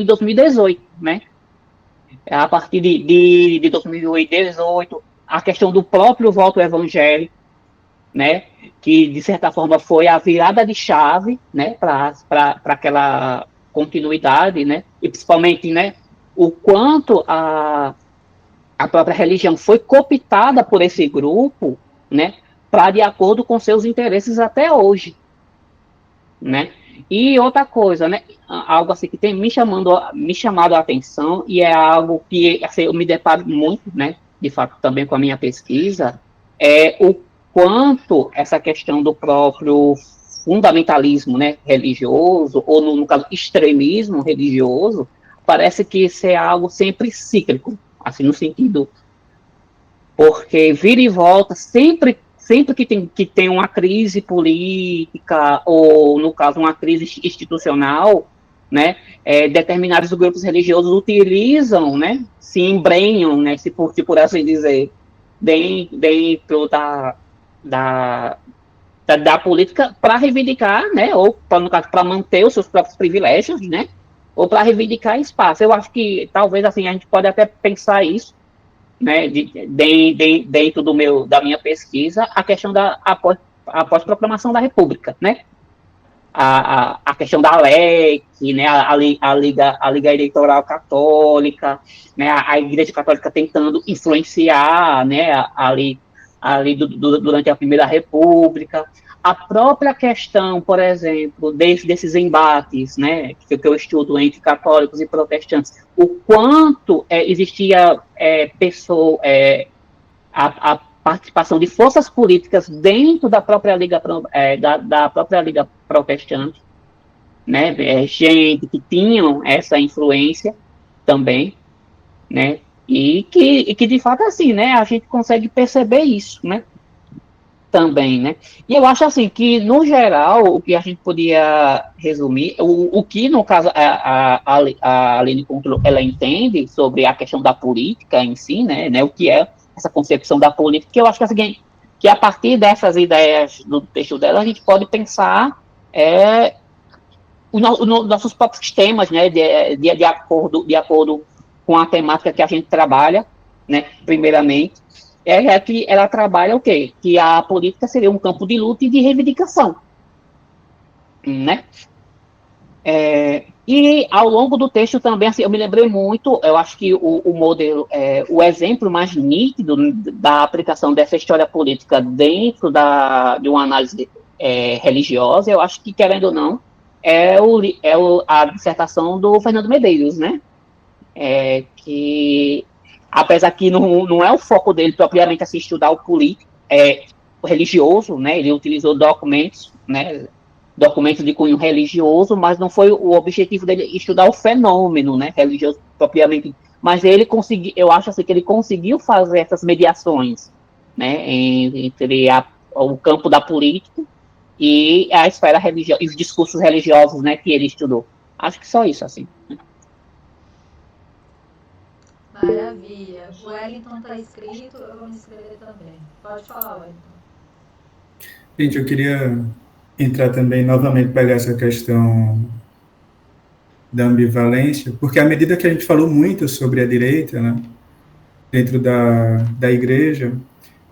2018, né? A partir de 2018, a questão do próprio voto evangélico, né, que de certa forma foi a virada de chave, né, para aquela continuidade, né, e principalmente, né, o quanto a própria religião foi cooptada por esse grupo, né, para de acordo com seus interesses até hoje, né. E outra coisa, né, algo assim que tem me chamado a atenção, e é algo que assim, eu me deparo muito, né, de fato também com a minha pesquisa, é o quanto essa questão do próprio fundamentalismo, né, religioso, ou no caso extremismo religioso, parece que isso é algo sempre cíclico, assim, no sentido, porque vira e volta, sempre que tem uma crise política, ou no caso uma crise institucional, né, determinados grupos religiosos utilizam, né, se embrenham, né, se por assim dizer, dentro da política para reivindicar, né, ou no caso para manter os seus próprios privilégios, né, ou para reivindicar espaço. Eu acho que talvez assim a gente pode até pensar isso, né, dentro da minha pesquisa, a questão após proclamação da República, né, a questão da LEC, né, a Liga Eleitoral Católica, né, a Igreja Católica tentando influenciar, né, ali durante a Primeira República, a própria questão, por exemplo, desses embates, né, que eu estudo entre católicos e protestantes, o quanto existia a participação de forças políticas dentro da própria Liga, da própria Liga Protestante, né, gente que tinham essa influência também, né, e que de fato assim, né, a gente consegue perceber isso, né, também, né, e eu acho assim que no geral o que a gente podia resumir, o que no caso a Aline Contro, ela entende sobre a questão da política em si, né, o que é essa concepção da política, que eu acho que é a seguinte, que a partir dessas ideias do texto dela a gente pode pensar os nossos próprios temas, né, de acordo com a temática que a gente trabalha, né, primeiramente, que ela trabalha o quê? Que a política seria um campo de luta e de reivindicação, né? E ao longo do texto também, assim, eu me lembrei muito, eu acho que o modelo, o exemplo mais nítido da aplicação dessa história política dentro de uma análise religiosa, eu acho que, querendo ou não, a dissertação do Fernando Medeiros, né? Que, apesar que não é o foco dele propriamente assim, estudar o político, o religioso, né? Ele utilizou documentos, né? Documentos de cunho religioso, mas não foi o objetivo dele estudar o fenômeno, né? Religioso propriamente. Mas eu acho assim que ele conseguiu fazer essas mediações, né? Entre o campo da política e a esfera religiosa, os discursos religiosos, né, que ele estudou. Acho que só isso, assim. Maravilha. O Wellington está inscrito, eu vou me inscrever também. Pode falar, Wellington. Gente, eu queria entrar também novamente, pegar essa questão da ambivalência, porque à medida que a gente falou muito sobre a direita, né, dentro da igreja,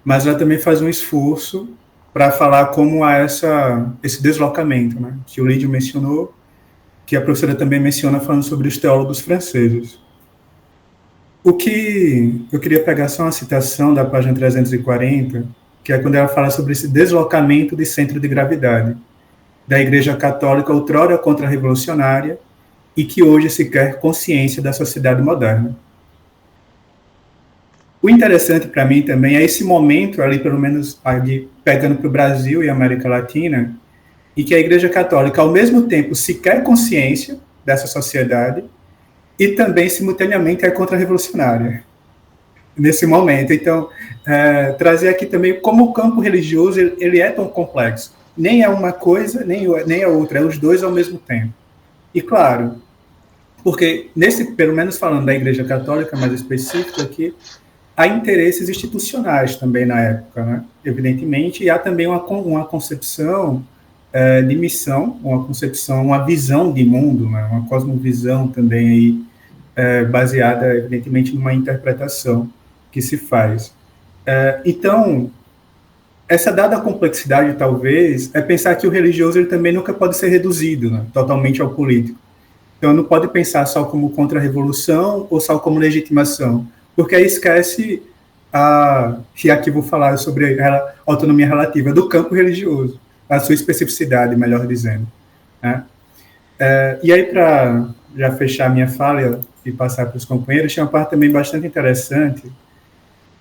mas ela também faz um esforço para falar como há esse deslocamento, né, que o Lídio mencionou, que a professora também menciona falando sobre os teólogos franceses. O que eu queria pegar só uma citação da página 340, que é quando ela fala sobre esse deslocamento de centro de gravidade da Igreja Católica outrora contra-revolucionária e que hoje se quer consciência da sociedade moderna. O interessante para mim também é esse momento ali, pelo menos ali, pegando para o Brasil e América Latina, em que a Igreja Católica, ao mesmo tempo, se quer consciência dessa sociedade e também, simultaneamente, é contra-revolucionária nesse momento. Então, trazer aqui também como o campo religioso ele é tão complexo. Nem é uma coisa, nem a outra, é os dois ao mesmo tempo. E, claro, porque, pelo menos falando da Igreja Católica, mais específico aqui, há interesses institucionais também na época, né? Evidentemente, e há também uma concepção de missão, uma visão de mundo, né? Uma cosmovisão também aí, baseada, evidentemente, numa interpretação que se faz. Então, essa dada complexidade, talvez, é pensar que o religioso ele também nunca pode ser reduzido, né, totalmente ao político. Então, não pode pensar só como contra-revolução ou só como legitimação, porque aí esquece que aqui vou falar sobre a autonomia relativa do campo religioso, a sua especificidade, melhor dizendo, né? E aí, para já fechar minha fala e passar para os companheiros, tinha uma parte também bastante interessante,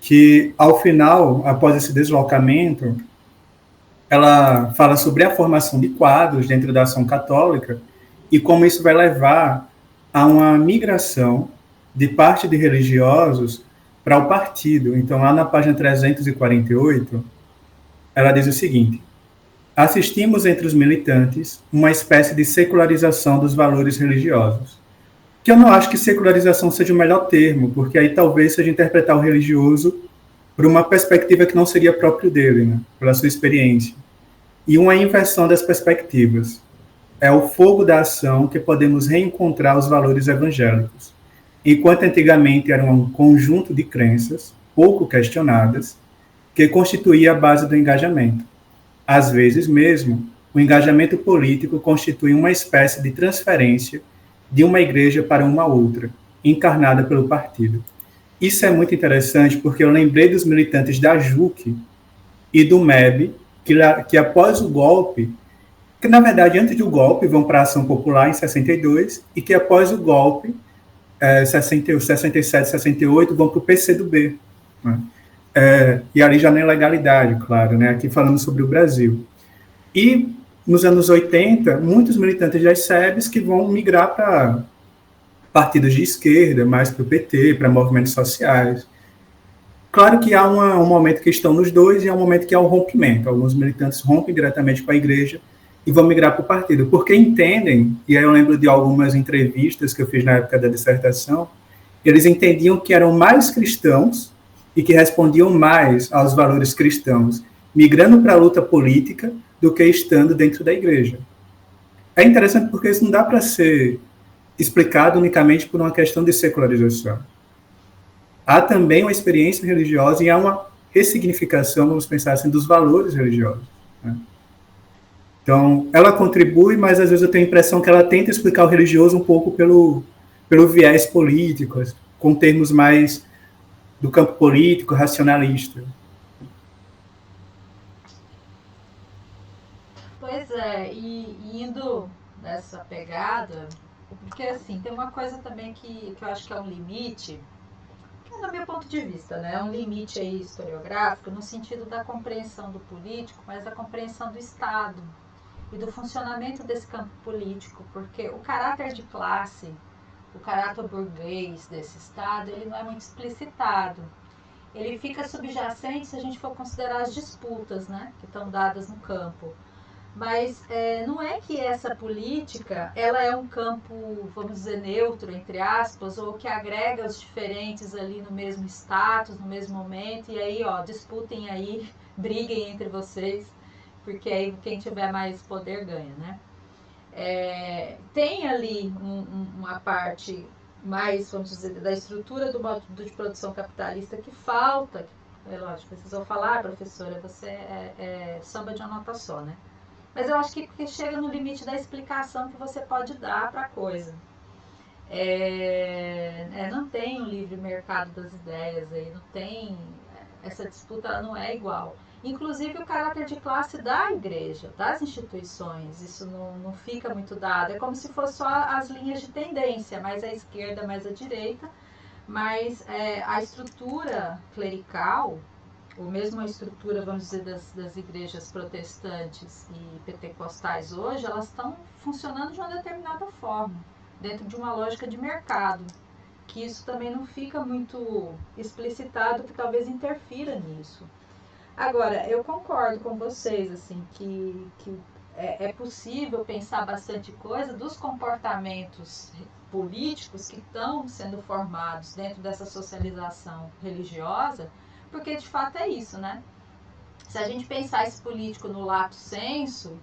que, ao final, após esse deslocamento, ela fala sobre a formação de quadros dentro da ação católica e como isso vai levar a uma migração de parte de religiosos para o partido. Então, lá na página 348, ela diz o seguinte: assistimos entre os militantes uma espécie de secularização dos valores religiosos. Que eu não acho que secularização seja o melhor termo, porque aí talvez seja interpretar o religioso por uma perspectiva que não seria próprio dele, né, pela sua experiência. E uma inversão das perspectivas. É o fogo da ação que podemos reencontrar os valores evangélicos. Enquanto antigamente eram um conjunto de crenças, pouco questionadas, que constituía a base do engajamento. Às vezes mesmo, o engajamento político constitui uma espécie de transferência de uma igreja para uma outra, encarnada pelo partido. Isso é muito interessante porque eu lembrei dos militantes da JUC e do MEB que após o golpe, que na verdade antes do golpe vão para a Ação Popular em 62, e que após o golpe, 67, 68, vão para o PCdoB. Né? E ali já na ilegalidade, claro, né? Aqui falando sobre o Brasil. E nos anos 80, muitos militantes das SEBs que vão migrar para partidos de esquerda, mais para o PT, para movimentos sociais. Claro que há um momento que estão nos dois e há um momento que há um rompimento. Alguns militantes rompem diretamente com a igreja e vão migrar para o partido, porque entendem, e aí eu lembro de algumas entrevistas que eu fiz na época da dissertação, eles entendiam que eram mais cristãos e que respondiam mais aos valores cristãos, migrando para a luta política do que estando dentro da igreja. É interessante porque isso não dá para ser explicado unicamente por uma questão de secularização. Há também uma experiência religiosa e há uma ressignificação, vamos pensar assim, dos valores religiosos. Né? Então, ela contribui, mas às vezes eu tenho a impressão que ela tenta explicar o religioso um pouco pelo viés político, com termos mais do campo político, racionalista. Pois é, e indo nessa pegada, porque assim, tem uma coisa também que eu acho que é um limite, que é do meu ponto de vista, né? É um limite aí historiográfico no sentido da compreensão do político, mas da compreensão do Estado e do funcionamento desse campo político, porque o caráter de classe, o caráter burguês desse Estado, ele não é muito explicitado. Ele fica subjacente se a gente for considerar as disputas, né, que estão dadas no campo. Mas não é que essa política ela é um campo, vamos dizer, neutro, entre aspas, ou que agrega os diferentes ali no mesmo status, no mesmo momento, e aí, ó, disputem aí, briguem entre vocês, porque aí quem tiver mais poder ganha, né? Tem ali uma parte mais, vamos dizer, da estrutura do modo de produção capitalista que falta. É lógico, vocês vão falar, professora, você é samba de uma nota só, né? Mas eu acho que chega no limite da explicação que você pode dar para a coisa. Não tem um livre mercado das ideias aí, não tem. Essa disputa ela não é igual. Inclusive o caráter de classe da igreja, das instituições, isso não fica muito dado. É como se fosse só as linhas de tendência, mais à esquerda, mais à direita, mas a estrutura clerical, ou mesmo a estrutura, vamos dizer, das igrejas protestantes e pentecostais hoje, elas estão funcionando de uma determinada forma, dentro de uma lógica de mercado, que isso também não fica muito explicitado, que talvez interfira nisso. Agora, eu concordo com vocês, assim, que é possível pensar bastante coisa dos comportamentos políticos que estão sendo formados dentro dessa socialização religiosa, porque de fato é isso, né? Se a gente pensar esse político no lato sensu,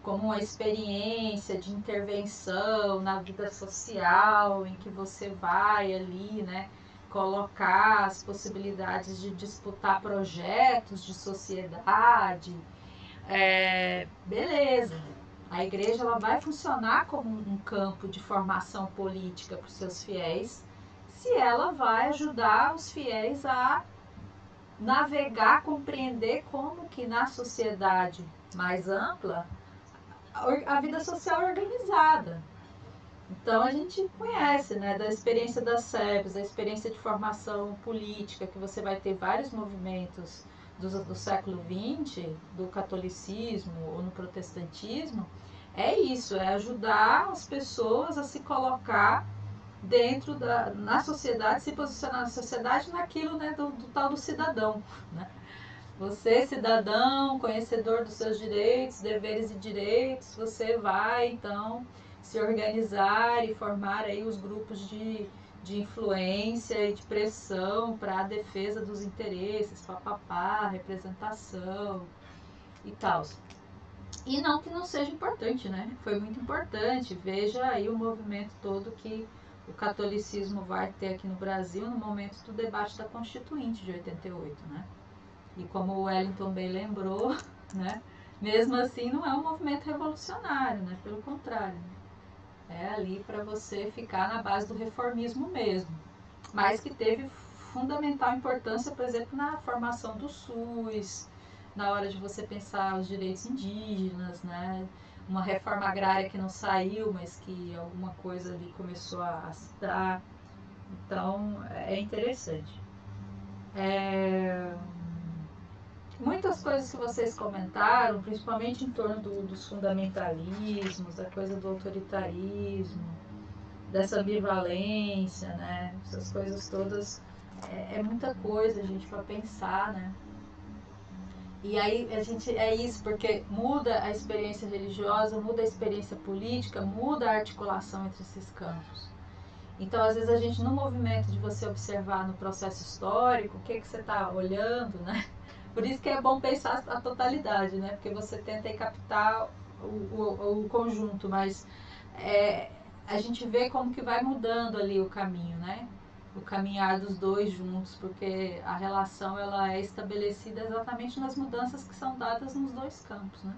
como uma experiência de intervenção na vida social, em que você vai ali, né, colocar as possibilidades de disputar projetos de sociedade, beleza. A igreja ela vai funcionar como um campo de formação política para os seus fiéis, se ela vai ajudar os fiéis a navegar, compreender como que na sociedade mais ampla a vida social é organizada. Então a gente conhece, né, da experiência das SEBs, da experiência de formação política, que você vai ter vários movimentos do século XX, do catolicismo ou no protestantismo, é isso, é ajudar as pessoas a se colocar dentro na sociedade, se posicionar na sociedade naquilo, né, do tal do cidadão, né? Você, cidadão, conhecedor dos seus direitos, deveres e direitos, você vai, então, se organizar e formar aí os grupos de influência e de pressão para a defesa dos interesses, papapá, representação e tal. E não que não seja importante, né? Foi muito importante. Veja aí o movimento todo que o catolicismo vai ter aqui no Brasil no momento do debate da Constituinte de 88, né? E como o Wellington bem lembrou, né, mesmo assim não é um movimento revolucionário, né, pelo contrário. É ali para você ficar na base do reformismo mesmo. Mas que teve fundamental importância, por exemplo, na formação do SUS, na hora de você pensar os direitos indígenas, né? Uma reforma agrária que não saiu, mas que alguma coisa ali começou a se dar. Então, é interessante. Muitas coisas que vocês comentaram, principalmente em torno dos fundamentalismos, da coisa do autoritarismo, dessa ambivalência, né? Essas coisas todas, é muita coisa, gente, para pensar, né? E aí é isso, porque muda a experiência religiosa, muda a experiência política, muda a articulação entre esses campos. Então, às vezes, a gente, no movimento de você observar no processo histórico, o que você está olhando, né? Por isso que é bom pensar a totalidade, né? Porque você tenta aí captar o conjunto, mas a gente vê como que vai mudando ali o caminho, né? O caminhar dos dois juntos, porque a relação ela é estabelecida exatamente nas mudanças que são dadas nos dois campos, né?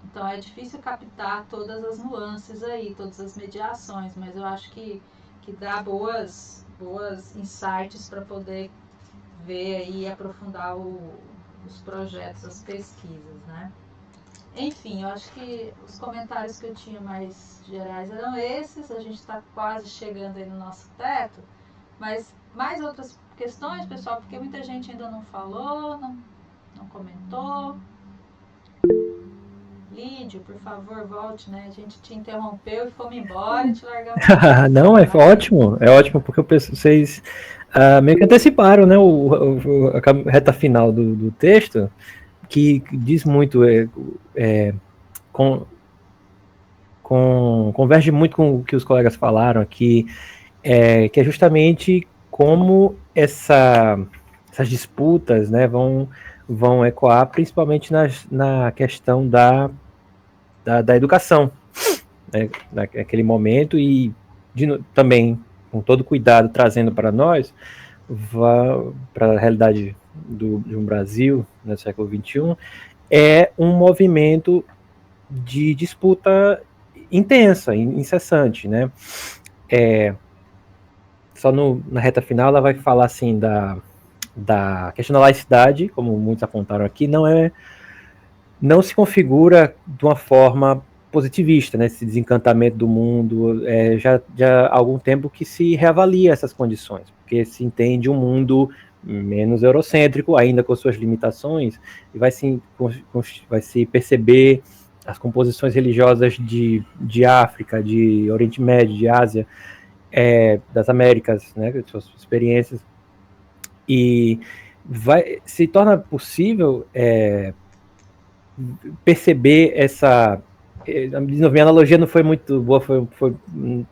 Então é difícil captar todas as nuances aí, todas as mediações, mas eu acho que dá boas insights para poder ver aí e aprofundar os projetos, as pesquisas, né? Enfim, eu acho que os comentários que eu tinha mais gerais eram esses. A gente está quase chegando aí no nosso teto, mas mais outras questões, pessoal, porque muita gente ainda não falou, não comentou. Lídio, por favor, volte, né? A gente te interrompeu e fomos embora e te largamos. Não, é ótimo, porque vocês meio que anteciparam, né, a reta final do texto, que diz muito, converge muito com o que os colegas falaram aqui, que é justamente como essas disputas, né, vão ecoar principalmente na questão da educação, né, naquele momento, e também com todo cuidado trazendo para nós, para a realidade de um Brasil no século XXI, é um movimento de disputa intensa, incessante, né? Só na reta final ela vai falar assim da questão da laicidade, como muitos apontaram aqui, não se configura de uma forma positivista, né, esse desencantamento do mundo, já há algum tempo que se reavalia essas condições, porque se entende um mundo menos eurocêntrico, ainda com suas limitações, e vai se perceber as composições religiosas de África, de Oriente Médio, de Ásia, das Américas, né, suas experiências, e se torna possível perceber essa... Minha analogia não foi muito boa, foi no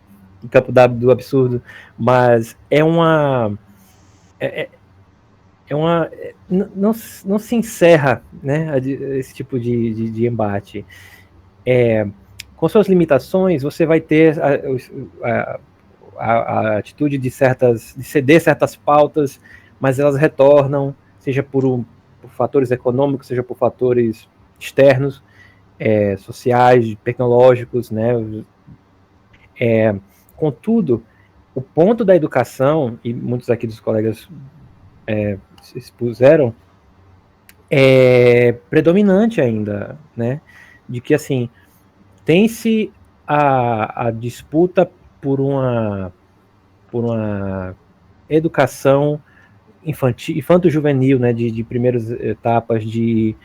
campo do absurdo, mas não se encerra, né, esse tipo de embate. Com suas limitações, você vai ter a atitude de ceder certas pautas, mas elas retornam, seja por fatores econômicos, seja por fatores externos, sociais, tecnológicos, né? Contudo, o ponto da educação, e muitos aqui dos colegas se expuseram, é predominante ainda, né? De que, assim, tem-se a disputa por uma educação infanto-juvenil, né? De primeiras etapas, de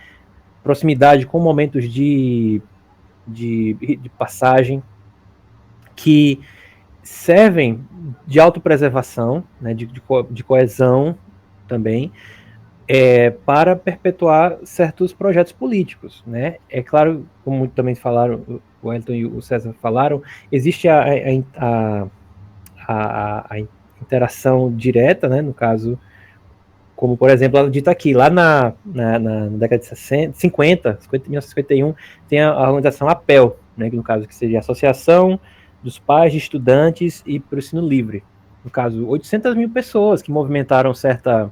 proximidade com momentos de passagem, que servem de autopreservação, né, de coesão também, para perpetuar certos projetos políticos, né? É claro, como também falaram, o Wellington e o César falaram, existe a interação direta, né, no caso, como, por exemplo, ela dita aqui, lá na década de 1951, tem a organização APEL, né, que no caso que seria a Associação dos Pais de Estudantes e para o Ensino Livre. No caso, 800 mil pessoas que movimentaram certa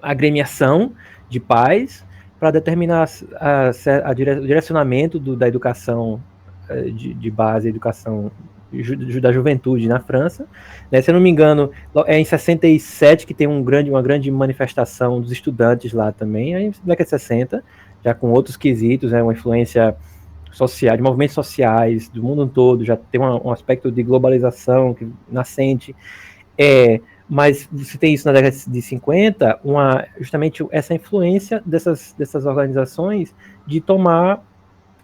agremiação de pais para determinar o direcionamento da educação de base, a educação da juventude na França, né? Se eu não me engano, é em 67 que tem uma grande manifestação dos estudantes lá também, aí na década de 60, já com outros quesitos, né? Uma influência social, de movimentos sociais do mundo todo, já tem um aspecto de globalização nascente, mas você tem isso na década de 50, justamente essa influência dessas organizações de tomar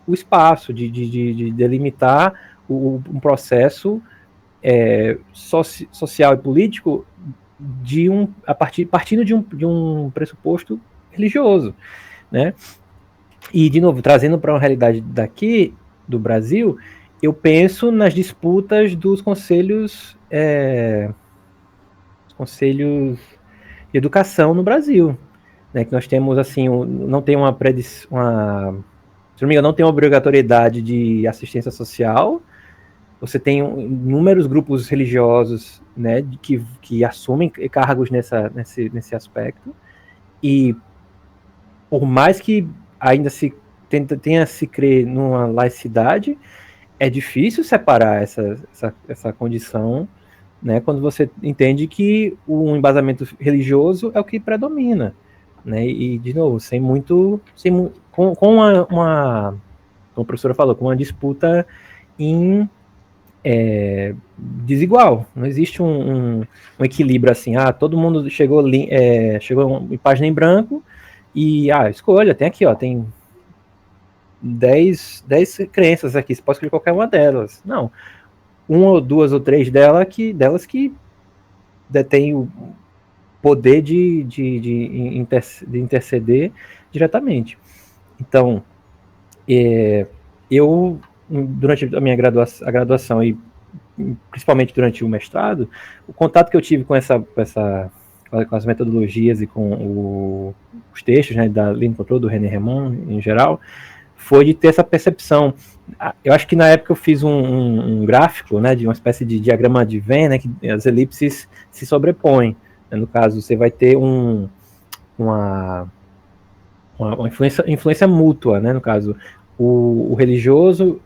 o espaço, de delimitar um processo social e político partindo de um pressuposto religioso, né? E, de novo, trazendo para uma realidade daqui, do Brasil, eu penso nas disputas dos conselhos de educação no Brasil, né? Que nós temos, assim, não tem se não me engano, não tem uma obrigatoriedade de assistência social. Você tem inúmeros grupos religiosos, né, que assumem cargos nesse aspecto, e por mais que ainda tenha se crer numa laicidade, é difícil separar essa condição, né, quando você entende que o embasamento religioso é o que predomina, né, e, de novo, como a professora falou, com uma disputa desigual. Não existe um equilíbrio assim, todo mundo chegou em página em branco e, escolha, tem aqui, tem 10 crenças aqui, você pode escolher qualquer uma delas. Não. Uma ou duas ou três delas que detêm o poder de interceder diretamente. Então, eu, durante a minha graduação e principalmente durante o mestrado, o contato que eu tive com as metodologias e com os textos, né, da Ligne Control, do René Remond, em geral, foi de ter essa percepção. Eu acho que na época eu fiz um gráfico, né, de uma espécie de diagrama de Venn, né, que as elipses se sobrepõem. No caso, você vai ter uma influência mútua, né? No caso, o religioso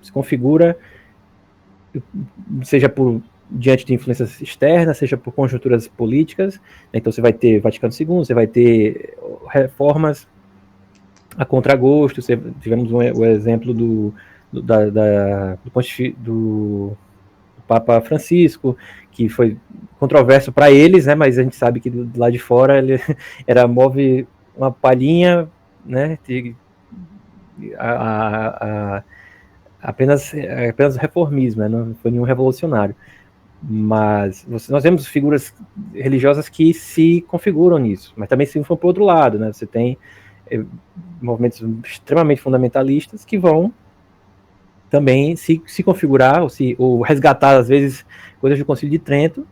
se configura, seja diante de influências externas, seja por conjunturas políticas. Então você vai ter Vaticano II, você vai ter reformas a contragosto. Tivemos o exemplo do Papa Francisco, que foi controverso para eles, né, mas a gente sabe que do lado de fora ele move uma palhinha, né, apenas reformismo, né, não foi nenhum revolucionário. Mas nós vemos figuras religiosas que se configuram nisso, mas também se for para o outro lado, né, você tem movimentos extremamente fundamentalistas que vão também se configurar ou resgatar, às vezes, coisas do Concílio de Trento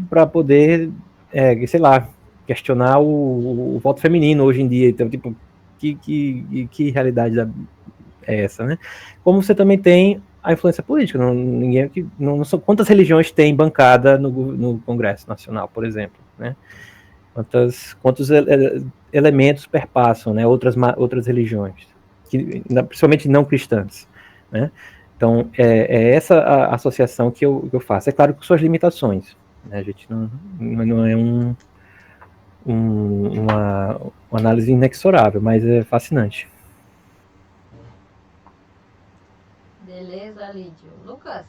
para poder, sei lá, questionar o voto feminino hoje em dia. Então, tipo, que realidade é essa, né? Como você também tem a influência política. Não são, quantas religiões tem bancada no Congresso Nacional, por exemplo, né? Quantos elementos perpassam, né, outras religiões, principalmente não cristãs, né? Então, essa a associação que eu faço. É claro que com suas limitações, né? A gente não é uma análise inexorável, mas é fascinante. Beleza, Lídio. Lucas?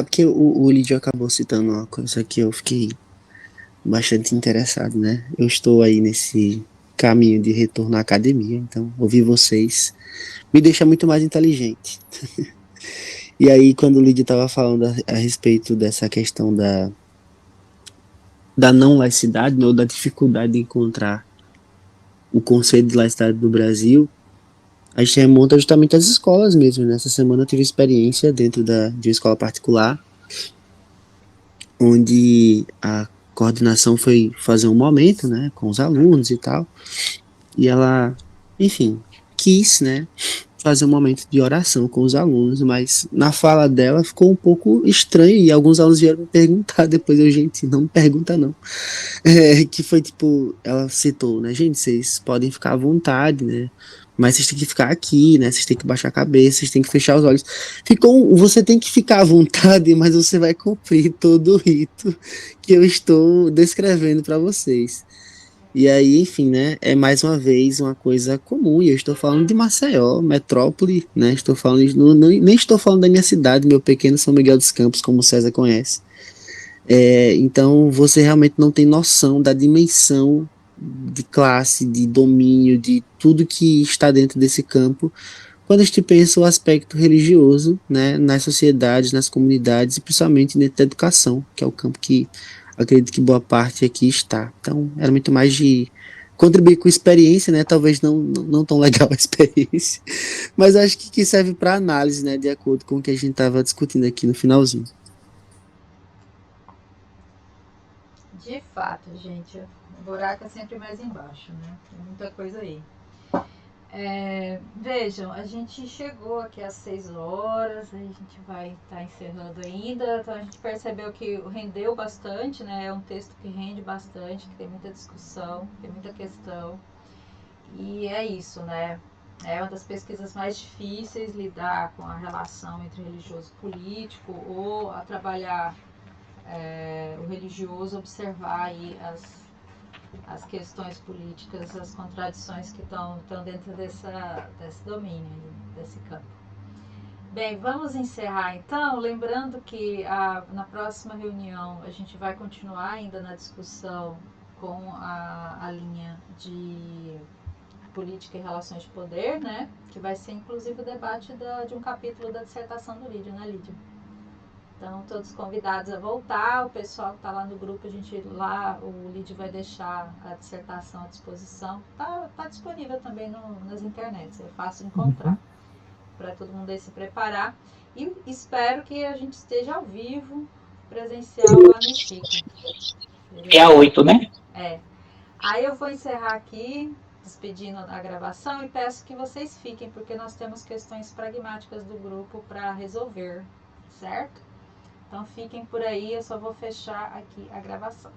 Porque o Lídio acabou citando uma coisa que eu fiquei bastante interessado, né? Eu estou aí nesse caminho de retorno à academia, então ouvir vocês me deixa muito mais inteligente. E aí, quando o Lídio estava falando a respeito dessa questão da não laicidade, ou da dificuldade de encontrar o conceito de laicidade do Brasil, a gente remonta justamente às escolas mesmo. Nessa semana eu tive experiência dentro de uma escola particular, onde a coordenação foi fazer um momento, né, com os alunos e tal, e ela, enfim, quis, né, fazer um momento de oração com os alunos, mas na fala dela ficou um pouco estranho e alguns alunos vieram me perguntar depois, eu, gente, não me pergunta não. Que foi tipo, ela citou, né, gente, vocês podem ficar à vontade, né, mas vocês têm que ficar aqui, né, vocês têm que baixar a cabeça, vocês têm que fechar os olhos. Você tem que ficar à vontade, mas você vai cumprir todo o rito que eu estou descrevendo para vocês. E aí, enfim, né, é mais uma vez uma coisa comum, e eu estou falando de Maceió, metrópole, né, estou falando, nem estou falando da minha cidade, meu pequeno São Miguel dos Campos, como o César conhece. Então, você realmente não tem noção da dimensão de classe, de domínio, de tudo que está dentro desse campo, quando a gente pensa o aspecto religioso, né, nas sociedades, nas comunidades, e principalmente dentro da educação, que é o campo que acredito que boa parte aqui está. Então, era muito mais de contribuir com experiência, né, talvez não tão legal a experiência, mas acho que serve para análise, né, de acordo com o que a gente estava discutindo aqui no finalzinho. De fato, gente, o buraco é sempre mais embaixo, né? Tem muita coisa aí. Vejam, a gente chegou aqui às 6 horas, a gente vai estar encerrando ainda, então a gente percebeu que rendeu bastante, né? É um texto que rende bastante, que tem muita discussão, tem muita questão. E é isso, né? É uma das pesquisas mais difíceis lidar com a relação entre religioso e político, ou a trabalhar o religioso, observar aí as questões políticas, as contradições que estão dentro desse domínio, desse campo. Bem, vamos encerrar então, lembrando que na próxima reunião a gente vai continuar ainda na discussão com a linha de política e relações de poder, né? Que vai ser inclusive o debate de um capítulo da dissertação do Lídio, né, Lídio? Então, todos convidados a voltar, o pessoal que está lá no grupo, o Lídio vai deixar a dissertação à disposição. Tá disponível também nas internets, é fácil encontrar, para todo mundo aí se preparar. E espero que a gente esteja ao vivo, presencial lá no SICA. É a 8, né? Aí eu vou encerrar aqui, despedindo a gravação, e peço que vocês fiquem, porque nós temos questões pragmáticas do grupo para resolver, certo? Então fiquem por aí, eu só vou fechar aqui a gravação.